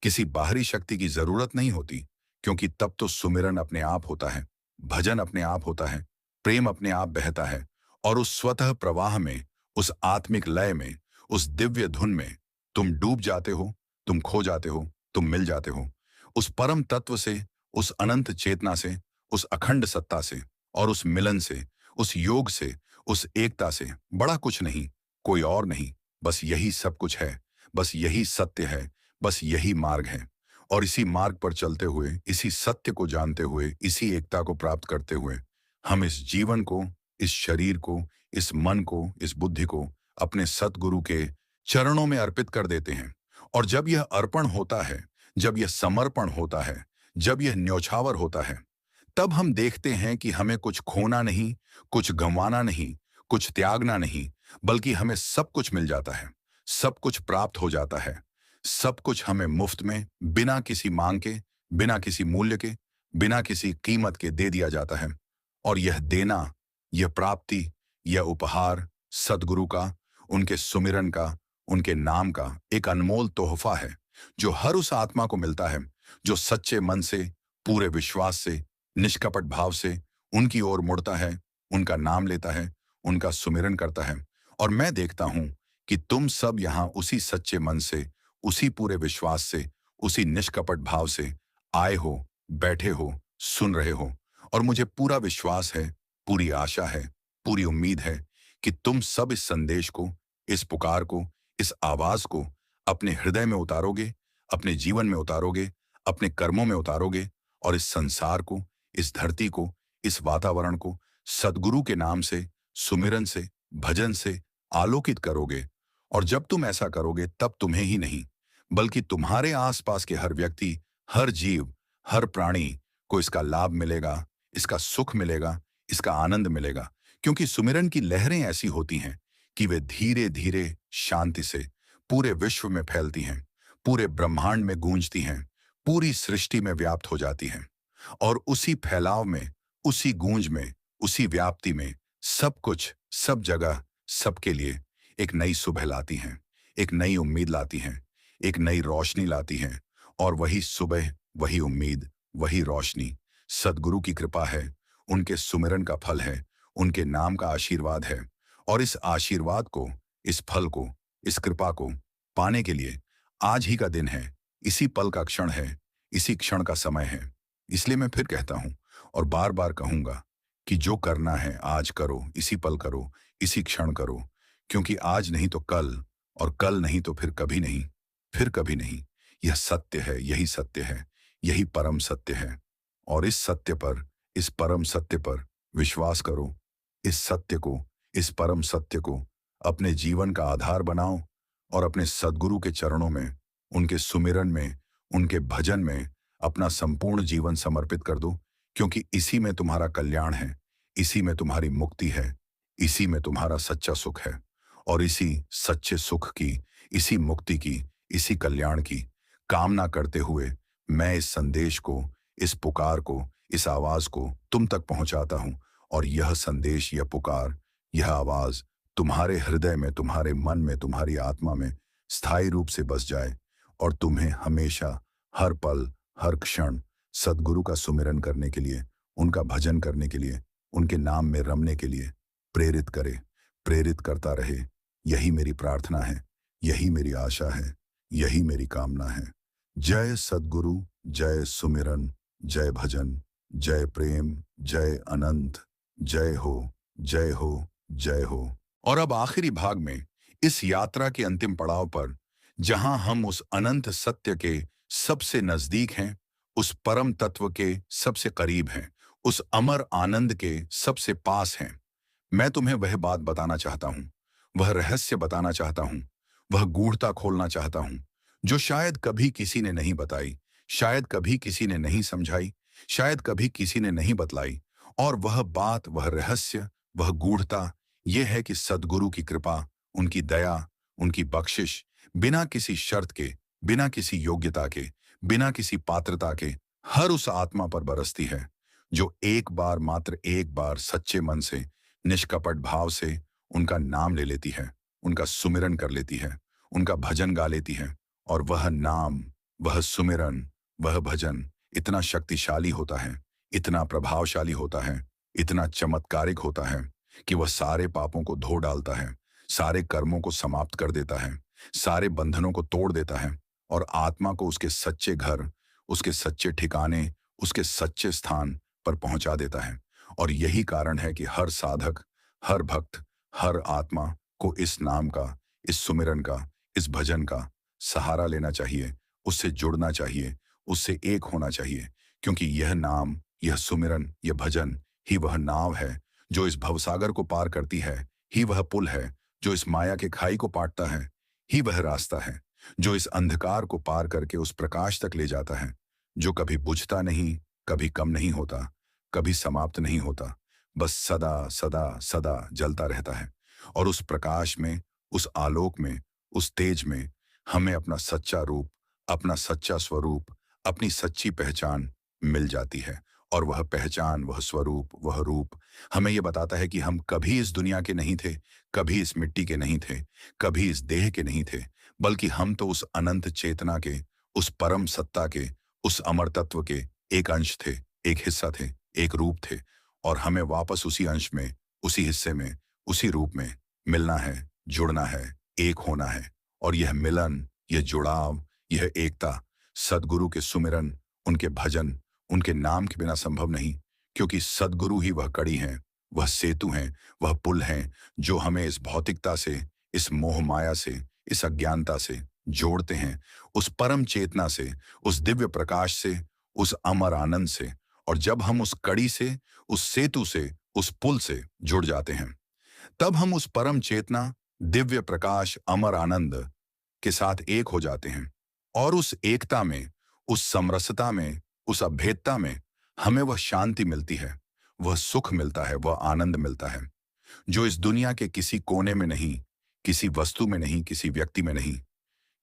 किसी बाहरी शक्ति की जरूरत नहीं होती। क्योंकि तब तो सुमिरन अपने आप होता है, भजन अपने आप होता है, प्रेम अपने आप बहता है। और उस स्वतः प्रवाह में, उस आत्मिक लय में, उस दिव्य धुन में तुम डूब जाते हो, तुम खो जाते हो, तुम मिल जाते हो। उस परम तत्व से, उस अनंत चेतना से, उस अखंड सत्ता से और उस मिलन से, उस योग से, उस एकता से बड़ा कुछ नहीं, कोई और नहीं। बस यही सब कुछ है, बस यही सत्य है, बस यही मार्ग है। और इसी मार्ग पर चलते हुए, इसी सत्य को जानते हुए, इसी एकता को प्राप्त करते हुए हम इस जीवन को, इस शरीर को, इस मन को, इस बुद्धि को अपने सतगुरु के चरणों में अर्पित कर देते हैं। और जब यह अर्पण होता है, जब यह समर्पण होता है, जब यह न्यौछावर होता है, तब हम देखते हैं कि हमें कुछ खोना नहीं, कुछ गंवाना नहीं, कुछ त्यागना नहीं, बल्कि हमें सब कुछ मिल जाता है, सब कुछ प्राप्त हो जाता है। सब कुछ हमें मुफ्त में, बिना किसी मांग के, बिना किसी मूल्य के, बिना किसी कीमत के दे दिया जाता है। और यह देना, यह प्राप्ति, यह उपहार सद्गुरु का, उनके सुमिरन का, उनके नाम का एक अनमोल तोहफा है, जो हर उस आत्मा को मिलता है जो सच्चे मन से, पूरे विश्वास से, निष्कपट भाव से उनकी ओर मुड़ता है, उनका नाम लेता है, उनका सुमिरन करता है। और मैं देखता हूं कि तुम सब यहाँ उसी सच्चे मन से, उसी पूरे विश्वास से, उसी निष्कपट भाव से आए हो, बैठे हो, सुन रहे हो। और मुझे पूरा विश्वास है, पूरी आशा है, पूरी उम्मीद है कि तुम सब इस संदेश को, इस पुकार को, इस आवाज को अपने हृदय में उतारोगे, अपने जीवन में उतारोगे, अपने कर्मों में उतारोगे और इस संसार को, इस धरती को, इस वातावरण को सद्गुरु के नाम से, सुमिरन से, भजन से आलोकित करोगे। और जब तुम ऐसा करोगे तब तुम्हें ही नहीं, बल्कि तुम्हारे आसपास के हर व्यक्ति, हर जीव, हर प्राणी को इसका लाभ मिलेगा, इसका सुख मिलेगा, इसका आनंद मिलेगा। क्योंकि सुमिरन की लहरें ऐसी होती हैं कि वे धीरे धीरे शांति से पूरे विश्व में फैलती हैं, पूरे ब्रह्मांड में गूंजती हैं, पूरी सृष्टि में व्याप्त हो जाती हैं। और उसी फैलाव में, उसी गूंज में, उसी व्याप्ति में सब कुछ, सब जगह, सबके लिए एक नई सुबह लाती हैं, एक नई उम्मीद लाती हैं, एक नई रोशनी लाती हैं। और वही सुबह, वही उम्मीद, वही रोशनी सद्गुरु की कृपा है, उनके सुमिरन का फल है, उनके नाम का आशीर्वाद है। और इस आशीर्वाद को, इस फल को, इस कृपा को पाने के लिए आज ही का दिन है, इसी पल का क्षण है, इसी क्षण का समय है। इसलिए मैं फिर कहता हूं और बार बार कहूंगा कि जो करना है आज करो, इसी पल करो, इसी क्षण करो। क्योंकि आज नहीं तो कल, और कल नहीं तो फिर कभी नहीं, फिर कभी नहीं। यह सत्य है, यही सत्य है, यही परम सत्य है। और इस सत्य पर, इस परम सत्य पर विश्वास करो। इस सत्य को, इस परम सत्य को अपने जीवन का आधार बनाओ और अपने सद्गुरु के चरणों में, उनके सुमिरन में, उनके भजन में अपना संपूर्ण जीवन समर्पित कर दो। क्योंकि इसी में तुम्हारा कल्याण है, इसी में तुम्हारी मुक्ति है, इसी में तुम्हारा सच्चा सुख है। और इसी सच्चे सुख की, इसी मुक्ति की, इसी कल्याण की कामना करते हुए मैं इस संदेश को, इस पुकार को, इस आवाज को तुम तक पहुंचाता हूं। और यह संदेश, यह पुकार, यह आवाज तुम्हारे हृदय में, तुम्हारे मन में, तुम्हारी आत्मा में स्थायी रूप से बस जाए और तुम्हें हमेशा, हर पल, हर क्षण सद्गुरु का सुमिरन करने के लिए, उनका भजन करने के लिए, उनके नाम में रमने के लिए प्रेरित करे, प्रेरित करता रहे। यही मेरी प्रार्थना है, यही मेरी आशा है, यही मेरी कामना है। जय सद्गुरु, जय सुमिरन, जय भजन, जय प्रेम, जय अनंत, जय हो, जय हो, जय हो। और अब आखिरी भाग में, इस यात्रा के अंतिम पड़ाव पर, जहां हम उस अनंत सत्य के सबसे नजदीक हैं, उस परम तत्व के सबसे करीब हैं, उस अमर आनंद के सबसे पास हैं, मैं तुम्हें वह बात बताना चाहता हूं, वह रहस्य बताना चाहता हूं, वह गूढ़ता खोलना चाहता हूं, जो शायद कभी किसी ने नहीं बताई, शायद कभी किसी ने नहीं समझाई, शायद कभी किसी ने नहीं बतलाई। और वह बात, वह रहस्य, वह गूढ़ता यह है कि सद्गुरु की कृपा, उनकी दया, उनकी बख्शिश बिना किसी शर्त के, बिना किसी योग्यता के, बिना किसी पात्रता के हर उस आत्मा पर बरसती है जो एक बार, मात्र एक बार सच्चे मन से, निष्कपट भाव से उनका नाम ले लेती है, उनका सुमिरन कर लेती है, उनका भजन गा लेती है। और वह नाम, वह सुमिरन, वह भजन इतना शक्तिशाली होता है, इतना प्रभावशाली होता है, इतना चमत्कारिक होता है कि वह सारे पापों को धो डालता है, सारे कर्मों को समाप्त कर देता है, सारे बंधनों को तोड़ देता है और आत्मा को उसके सच्चे घर, उसके सच्चे ठिकाने, उसके सच्चे स्थान पर पहुंचा देता है। और यही कारण है कि हर साधक, हर भक्त, हर आत्मा को इस नाम का, इस सुमिरन का, इस भजन का सहारा लेना चाहिए, उससे जुड़ना चाहिए, उससे एक होना चाहिए। क्योंकि यह नाम, यह सुमिरन, यह भजन ही वह नाव है जो इस भवसागर को पार करती है, ही वह पुल है जो इस माया के खाई को पाटता है, ही वह रास्ता है जो इस अंधकार को पार करके उस प्रकाश तक ले जाता है, जो कभी बुझता नहीं, कभी कम नहीं होता, कभी समाप्त नहीं होता, बस सदा सदा सदा जलता रहता है। और उस प्रकाश में, उस आलोक में, उस तेज में हमें अपना सच्चा रूप, अपना सच्चा स्वरूप, अपनी सच्ची पहचान मिल जाती है। और वह पहचान, वह स्वरूप, वह रूप हमें यह बताता है कि हम कभी इस दुनिया के नहीं थे, कभी इस मिट्टी के नहीं थे, कभी इस देह के नहीं थे, बल्कि हम तो उस अनंत चेतना के, उस परम सत्ता के, उस अमर तत्व के एक अंश थे, एक हिस्सा थे, एक रूप थे। और हमें वापस उसी अंश में, उसी हिस्से में, उसी रूप में मिलना है, जुड़ना है, एक होना है। और यह मिलन, यह जुड़ाव, यह एकता सद्गुरु के सुमिरन, उनके भजन, उनके नाम के बिना संभव नहीं, क्योंकि सद्गुरु ही वह कड़ी हैं, वह सेतु हैं, वह पुल हैं जो हमें इस भौतिकता से, इस मोह माया से, इस अज्ञानता से जोड़ते हैं, उस परम चेतना से, उस दिव्य प्रकाश से, उस अमर आनंद से। और जब हम उस कड़ी से, उस सेतु से, उस पुल से जुड़ जाते हैं, तब हम उस परम चेतना, दिव्य प्रकाश, अमर आनंद के साथ एक हो जाते हैं। और उस एकता में, उस समरसता में, उस अभेदता में हमें वह शांति मिलती है, वह सुख मिलता है, वह आनंद मिलता है, जो इस दुनिया के किसी कोने में नहीं, किसी वस्तु में नहीं, किसी व्यक्ति में नहीं।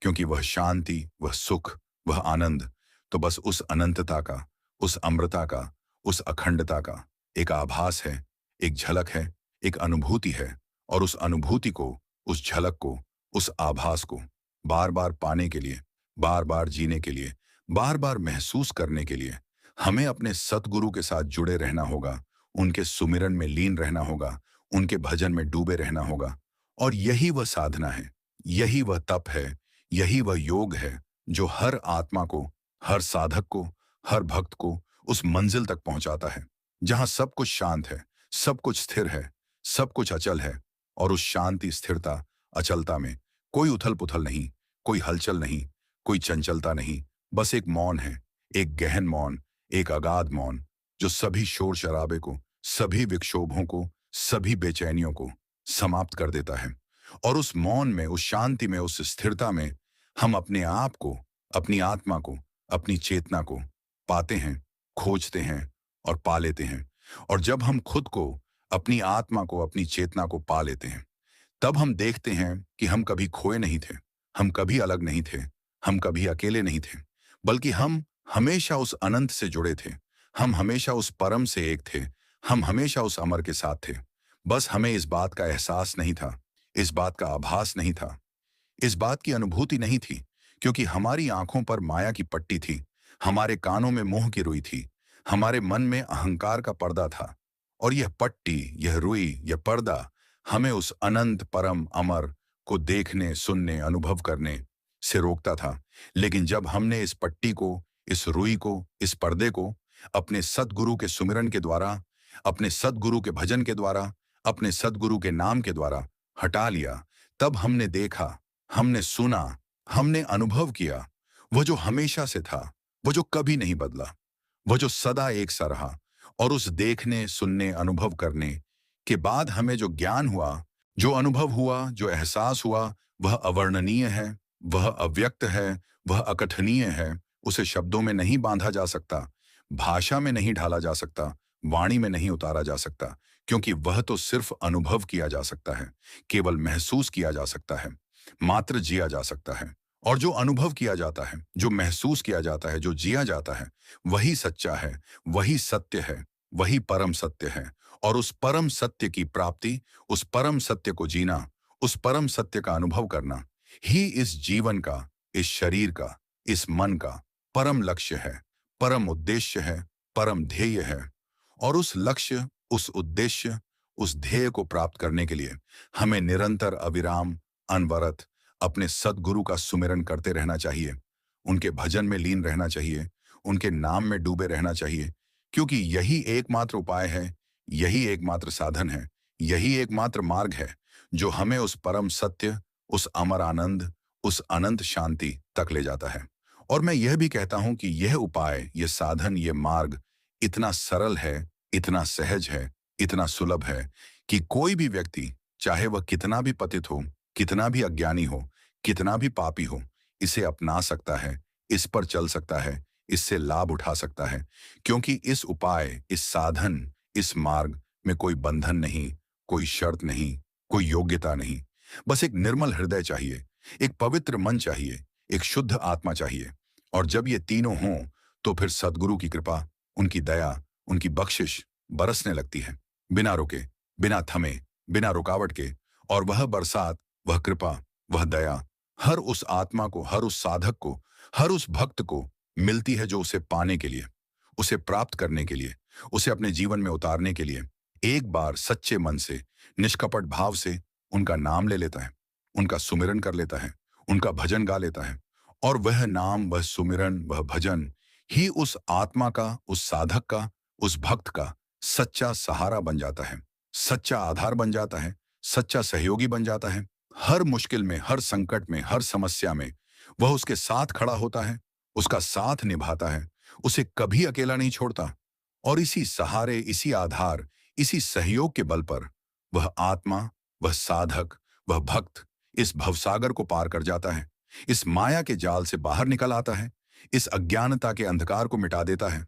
क्योंकि वह शांति, वह सुख, वह आनंद तो बस उस अनंतता का, उस अमृता का, उस अखंडता का एक आभास है, एक झलक है, एक अनुभूति है। और उस अनुभूति को, उस झलक को, उस आभास को बार बार पाने के लिए, बार बार जीने के लिए, बार बार महसूस करने के लिए हमें अपने सतगुरु के साथ जुड़े रहना होगा, उनके सुमिरन में लीन रहना होगा, उनके भजन में डूबे रहना होगा। और यही वह साधना है, यही वह तप है, यही वह योग है जो हर आत्मा को, हर साधक को, हर भक्त को उस मंजिल तक पहुंचाता है जहां सब कुछ शांत है, सब कुछ स्थिर है, सब कुछ अचल है। और उस शांति, स्थिरता, अचलता में कोई उथल पुथल नहीं, कोई हलचल नहीं, कोई चंचलता नहीं, बस एक मौन है, एक गहन मौन, एक अगाध मौन जो सभी शोर शराबे को, सभी विक्षोभों को, सभी बेचैनियों को समाप्त कर देता है। और उस मौन में, उस शांति में, उस स्थिरता में हम अपने आप को, अपनी आत्मा को, अपनी चेतना को पाते हैं, खोजते हैं और पा लेते हैं। और जब हम खुद को, अपनी आत्मा को, अपनी चेतना को पा लेते हैं, तब हम देखते हैं कि हम कभी खोए नहीं थे, हम कभी अलग नहीं थे, हम कभी अकेले नहीं थे, बल्कि हम हमेशा उस अनंत से जुड़े थे, हम हमेशा उस परम से एक थे, हम हमेशा उस अमर के साथ थे। बस हमें इस बात का एहसास नहीं था, इस बात का आभास नहीं था, इस बात की अनुभूति नहीं थी, क्योंकि हमारी आंखों पर माया की पट्टी थी, हमारे कानों में मोह की रुई थी, हमारे मन में अहंकार का पर्दा था। और यह पट्टी, यह रुई, यह पर्दा हमें उस अनंत परम अमर को देखने, सुनने, अनुभव करने से रोकता था। लेकिन जब हमने इस पट्टी को, इस रुई को, इस पर्दे को अपने सद्गुरु के सुमिरन के द्वारा, अपने सद्गुरु के भजन के द्वारा, अपने सद्गुरु के नाम के द्वारा हटा लिया, तब हमने देखा, हमने सुना, हमने अनुभव किया, वह जो हमेशा से था, वह जो कभी नहीं बदला, वह जो सदा एक सा रहा। और उस देखने, सुनने, अनुभव करने के बाद हमें जो ज्ञान हुआ, जो अनुभव हुआ, जो एहसास हुआ, वह अवर्णनीय है, वह अव्यक्त है, वह अकथनीय है। उसे शब्दों में नहीं बांधा जा सकता, भाषा में नहीं ढाला जा सकता, वाणी में नहीं उतारा जा सकता, क्योंकि वह तो सिर्फ अनुभव किया जा सकता है, केवल महसूस किया जा सकता है, मात्र जिया जा सकता है। और जो अनुभव किया जाता है, जो महसूस किया जाता है, जो जिया जाता है, वही सच्चा है, वही सत्य है, वही परम सत्य है। और उस परम सत्य की प्राप्ति, उस परम सत्य को जीना, उस परम सत्य का अनुभव करना ही इस जीवन का, इस शरीर का, इस मन का परम लक्ष्य है, परम उद्देश्य है, परम ध्येय है। और उस लक्ष्य, उस उद्देश्य, उस ध्येय को प्राप्त करने के लिए हमें निरंतर अविराम, अनवरत अपने सद्गुरु का सुमिरन करते रहना चाहिए, उनके भजन में लीन रहना चाहिए, उनके नाम में डूबे रहना चाहिए, क्योंकि यही एकमात्र उपाय है, यही एकमात्र साधन है, यही एकमात्र मार्ग है जो हमें उस परम सत्य, उस अमर आनंद, उस अनंत शांति तक ले जाता है। और मैं यह भी कहता हूं कि यह उपाय, यह साधन, यह मार्ग इतना सरल है, इतना सहज है, इतना सुलभ है कि कोई भी व्यक्ति, चाहे वह कितना भी पतित हो, कितना भी अज्ञानी हो, कितना भी पापी हो, इसे अपना सकता है, इस पर चल सकता है, इससे लाभ उठा सकता है। क्योंकि इस उपाय, इस साधन, इस मार्ग में कोई बंधन नहीं, कोई शर्त नहीं, कोई योग्यता नहीं। बस एक निर्मल हृदय चाहिए, एक पवित्र मन चाहिए, एक शुद्ध आत्मा चाहिए। और जब ये तीनों हों, तो फिर सद्गुरु की कृपा, उनकी दया, उनकी बख्शिश बरसने लगती है, बिना रुके, बिना थमे, बिना रुकावट के। और वह बरसात, वह कृपा, वह दया हर उस आत्मा को, हर उस साधक को, हर उस भक्त को मिलती है जो उसे पाने के लिए, उसे प्राप्त करने के लिए, उसे अपने जीवन में उतारने के लिए एक बार सच्चे मन से, निष्कपट भाव से उनका नाम ले लेता है, उनका सुमिरन कर लेता है, उनका भजन गा लेता है। और वह नाम, वह सुमिरन, वह भजन ही उस आत्मा का, उस साधक का, उस भक्त का सच्चा सहारा बन जाता है, सच्चा आधार बन जाता है, सच्चा सहयोगी बन जाता है। हर मुश्किल में, हर संकट में, हर समस्या में वह उसके साथ खड़ा होता है, उसका साथ निभाता है, उसे कभी अकेला नहीं छोड़ता। और इसी सहारे, इसी आधार, इसी सहयोग के बल पर वह आत्मा, वह साधक, वह भक्त इस भवसागर को पार कर जाता है, इस माया के जाल से बाहर निकल आता है, इस अज्ञानता के अंधकार को मिटा देता है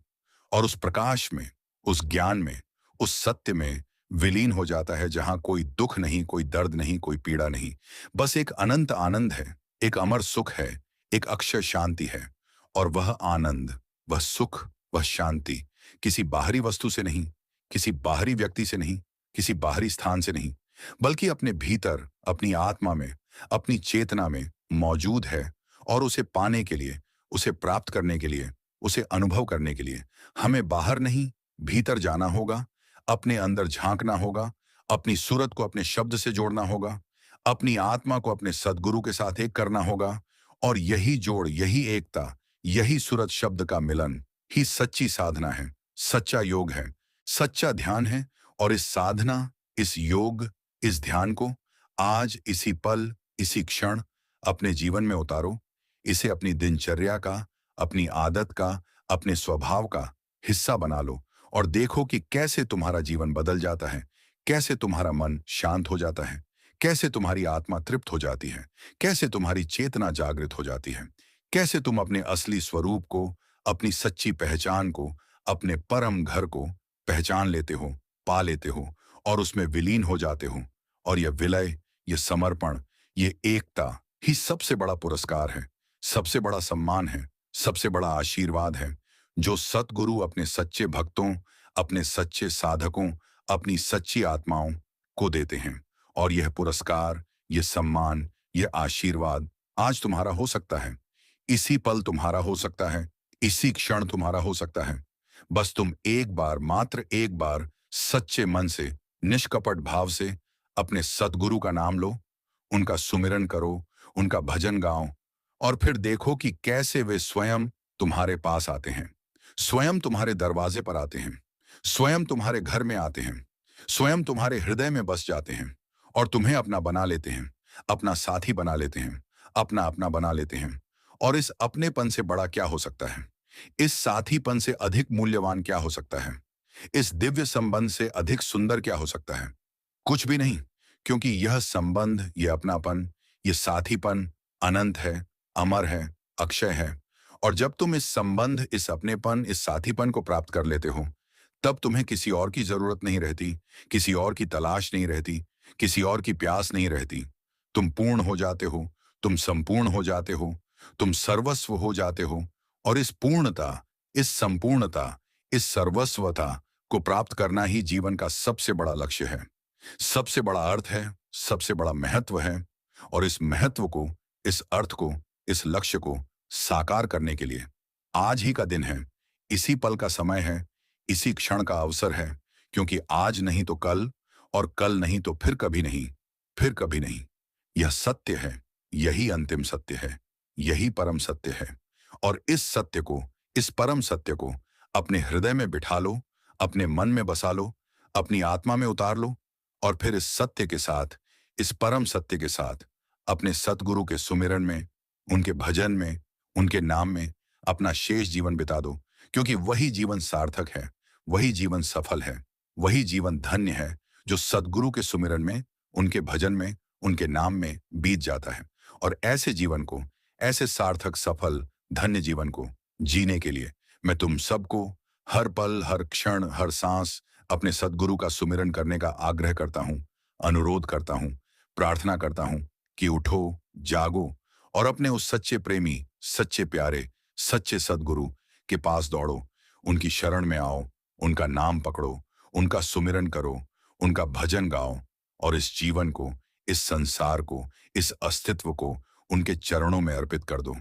और उस प्रकाश में, उस ज्ञान में, उस सत्य में विलीन हो जाता है, जहां कोई दुख नहीं, कोई दर्द नहीं, कोई पीड़ा नहीं। बस एक अनंत आनंद है, एक अमर सुख है, एक अक्षय शांति है। और वह आनंद, वह सुख, वह शांति किसी बाहरी वस्तु से नहीं, किसी बाहरी व्यक्ति से नहीं, किसी बाहरी स्थान से नहीं, बल्कि अपने भीतर, अपनी आत्मा में, अपनी चेतना में मौजूद है। और उसे पाने के लिए, उसे प्राप्त करने के लिए, उसे अनुभव करने के लिए हमें बाहर नहीं, भीतर जाना होगा, अपने अंदर झांकना होगा, अपनी सूरत को अपने शब्द से जोड़ना होगा, अपनी आत्मा को अपने सद्गुरु के साथ एक करना होगा। और यही जोड़, यही एकता, यही सूरत शब्द का मिलन ही सच्ची साधना है, सच्चा योग है, सच्चा ध्यान है। और इस साधना, इस योग, इस ध्यान को आज, इसी पल, इसी क्षण अपने जीवन में उतारो। इसे अपनी दिनचर्या का, अपनी आदत का, अपने स्वभाव का हिस्सा बना लो और देखो कि कैसे तुम्हारा जीवन बदल जाता है, कैसे तुम्हारा मन शांत हो जाता है, कैसे तुम्हारी आत्मा तृप्त हो जाती है, कैसे तुम्हारी चेतना जागृत हो जाती है, कैसे तुम अपने असली स्वरूप को, अपनी सच्ची पहचान को, अपने परम घर को पहचान लेते हो, पा लेते हो और उसमें विलीन हो जाते हो। और यह विलय, यह समर्पण, ये एकता ही सबसे बड़ा पुरस्कार है, सबसे बड़ा सम्मान है, सबसे बड़ा आशीर्वाद है, जो सतगुरु अपने सच्चे भक्तों, अपने सच्चे साधकों, अपनी सच्ची आत्माओं को देते हैं। और यह पुरस्कार, यह सम्मान, यह आशीर्वाद आज तुम्हारा हो सकता है, इसी पल तुम्हारा हो सकता है, इसी क्षण तुम्हारा हो सकता है। बस तुम एक बार, मात्र एक बार सच्चे मन से, निष्कपट भाव से अपने सतगुरु का नाम लो, उनका सुमिरन करो, उनका भजन गाओ और फिर देखो कि कैसे वे स्वयं तुम्हारे पास आते हैं, स्वयं तुम्हारे दरवाजे पर आते हैं, स्वयं तुम्हारे घर में आते हैं, स्वयं तुम्हारे हृदय में बस जाते हैं और तुम्हें अपना बना लेते हैं, अपना साथी बना लेते हैं, अपना अपना बना लेते हैं। और इस अपनेपन से बड़ा क्या हो सकता है? इस साथीपन से अधिक मूल्यवान क्या हो सकता है? इस दिव्य संबंध से अधिक सुंदर क्या हो सकता है? कुछ भी नहीं, क्योंकि यह संबंध, यह अपनापन, यह साथीपन अनंत है, अमर है, अक्षय है। और जब तुम इस संबंध, इस अपनेपन, इस साथीपन को प्राप्त कर लेते हो, तब तुम्हें किसी और की जरूरत नहीं रहती, किसी और की तलाश नहीं रहती, किसी और की प्यास नहीं रहती। तुम पूर्ण हो जाते हो, तुम संपूर्ण हो जाते हो, तुम सर्वस्व हो जाते हो। और इस पूर्णता, इस संपूर्णता, इस सर्वस्वता को प्राप्त करना ही जीवन का सबसे बड़ा लक्ष्य है, सबसे बड़ा अर्थ है, सबसे बड़ा महत्व है। और इस महत्व को, इस अर्थ को, इस लक्ष्य को साकार करने के लिए आज ही का दिन है, इसी पल का समय है, इसी क्षण का अवसर है। क्योंकि आज नहीं तो कल, और कल नहीं तो फिर कभी नहीं, फिर कभी नहीं। यह सत्य है, यही अंतिम सत्य है, यही परम सत्य है। और इस सत्य को, इस परम सत्य को अपने हृदय में बिठा लो, अपने मन में बसा लो, अपनी आत्मा में उतार लो और फिर इस सत्य के साथ, इस परम सत्य के साथ अपने सतगुरु के सुमिरन में, उनके भजन में, उनके नाम में अपना शेष जीवन बिता दो। क्योंकि वही जीवन सार्थक है, वही जीवन सफल है, वही जीवन धन्य है जो सतगुरु के सुमिरन में, उनके भजन में, उनके नाम में बीत जाता है। और ऐसे जीवन को, ऐसे सार्थक, सफल, धन्य जीवन को जीने के लिए मैं तुम सबको हर पल, हर क्षण, हर सांस अपने सद्गुरु का सुमिरन करने का आग्रह करता हूं, अनुरोध करता हूं, प्रार्थना करता हूं कि उठो, जागो और अपने उस सच्चे प्रेमी, सच्चे प्यारे, सच्चे सद्गुरु के पास दौड़ो, उनकी शरण में आओ, उनका नाम पकड़ो, उनका सुमिरन करो, उनका भजन गाओ और इस जीवन को, इस संसार को, इस अस्तित्व को उनके चरणों में अर्पित कर दो।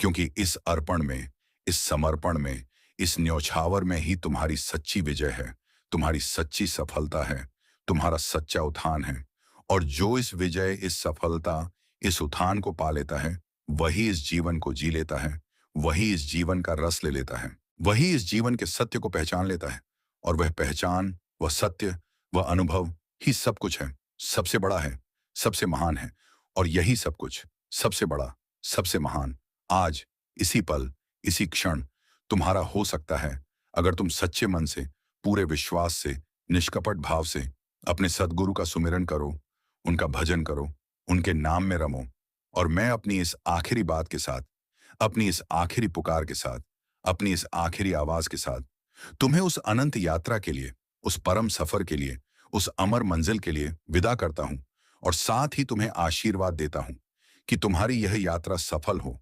क्योंकि इस अर्पण में, इस समर्पण में, इस न्यौछावर में ही तुम्हारी सच्ची विजय है, तुम्हारी सच्ची सफलता है, तुम्हारा सच्चा उत्थान है। और जो इस विजय, इस सफलता, इस उत्थान को पा लेता है, वही इस जीवन को जी लेता है, वही इस जीवन का रस ले लेता है, वही इस जीवन के सत्य को पहचान लेता है। और वह पहचान, वह सत्य, वह अनुभव ही सब कुछ है, सबसे बड़ा है, सबसे महान है। और यही सब कुछ, सबसे बड़ा, सबसे महान, आज, इसी पल, इसी क्षण तुम्हारा हो सकता है, अगर तुम सच्चे मन से, पूरे विश्वास से, निष्कपट भाव से अपने सद्गुरु का सुमिरन करो, उनका भजन करो, उनके नाम में रमो। और मैं अपनी इस आखिरी बात के साथ, अपनी इस आखिरी पुकार के साथ, अपनी इस आखिरी आवाज के साथ तुम्हें उस अनंत यात्रा के लिए, उस परम सफर के लिए, उस अमर मंजिल के लिए विदा करता हूं। और साथ ही तुम्हें आशीर्वाद देता हूं कि तुम्हारी यह यात्रा सफल हो,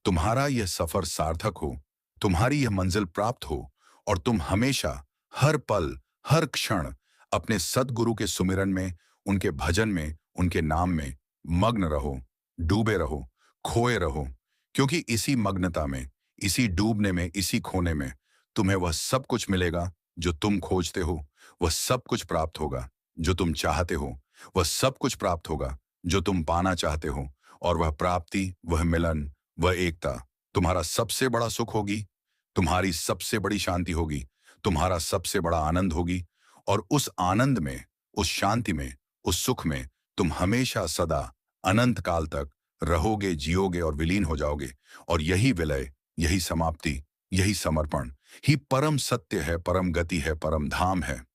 तुम्हारा यह सफर सार्थक हो, तुम्हारी यह मंजिल प्राप्त हो और तुम हमेशा, हर पल, हर क्षण अपने सद्गुरु के सुमिरन में, उनके भजन में, उनके नाम में मग्न रहो, डूबे रहो, खोए रहो। क्योंकि इसी मग्नता में, इसी डूबने में, इसी खोने में तुम्हें वह सब कुछ मिलेगा जो तुम खोजते हो, वह सब कुछ प्राप्त होगा जो तुम चाहते हो, वह सब कुछ प्राप्त होगा जो तुम पाना चाहते हो। और वह प्राप्ति, वह मिलन, वह एकता तुम्हारा सबसे बड़ा सुख होगी, तुम्हारी सबसे बड़ी शांति होगी, तुम्हारा सबसे बड़ा आनंद होगी। और उस आनंद में, उस शांति में, उस सुख में तुम हमेशा सदा अनंत काल तक रहोगे, जियोगे और विलीन हो जाओगे। और यही विलय, यही समाप्ति, यही समर्पण ही परम सत्य है, परम गति है, परम धाम है।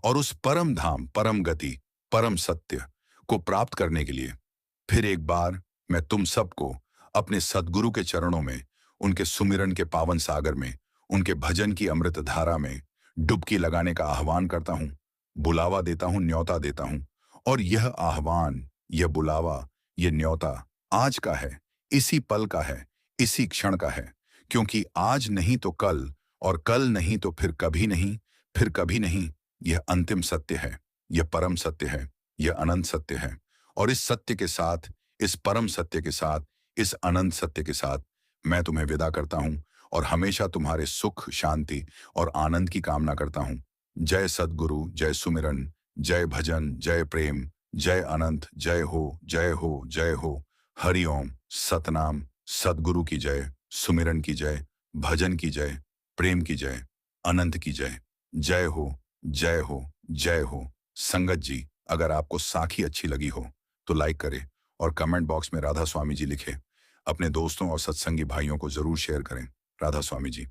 और उस परम धाम, परम गति, परम सत्य को प्राप्त करने के लिए फिर एक बार मैं तुम सबको अपने सद्गुरु के चरणों में, उनके सुमिरन के पावन सागर में, उनके भजन की अमृत धारा में डुबकी लगाने का आह्वान करता हूं, बुलावा देता हूं, न्योता देता हूं। और यह आह्वान, यह बुलावा, यह न्योता आज का है, इसी पल का है, इसी क्षण का है। क्योंकि आज नहीं तो कल, और कल नहीं तो फिर कभी नहीं, फिर कभी नहीं। यह अंतिम सत्य है, यह परम सत्य है, यह अनंत सत्य है। और इस सत्य के साथ, इस परम सत्य के साथ, इस अनंत सत्य के साथ मैं तुम्हें विदा करता हूं और हमेशा तुम्हारे सुख, शांति और आनंद की कामना करता हूं। जय सद्गुरु, जय सुमिरन, जय भजन, जय प्रेम, जय अनंत, जय हो, जय हो, जय हो। हरि ओम, सतनाम। सद्गुरु की जय, सुमिरन की जय, भजन की जय, प्रेम की जय, अनंत की जय। जय हो, जय हो, जय हो। संगत जी, अगर आपको साखी अच्छी लगी हो तो लाइक करें और कमेंट बॉक्स में राधा स्वामी जी लिखें। अपने दोस्तों और सत्संगी भाइयों को जरूर शेयर करें। राधा स्वामी जी।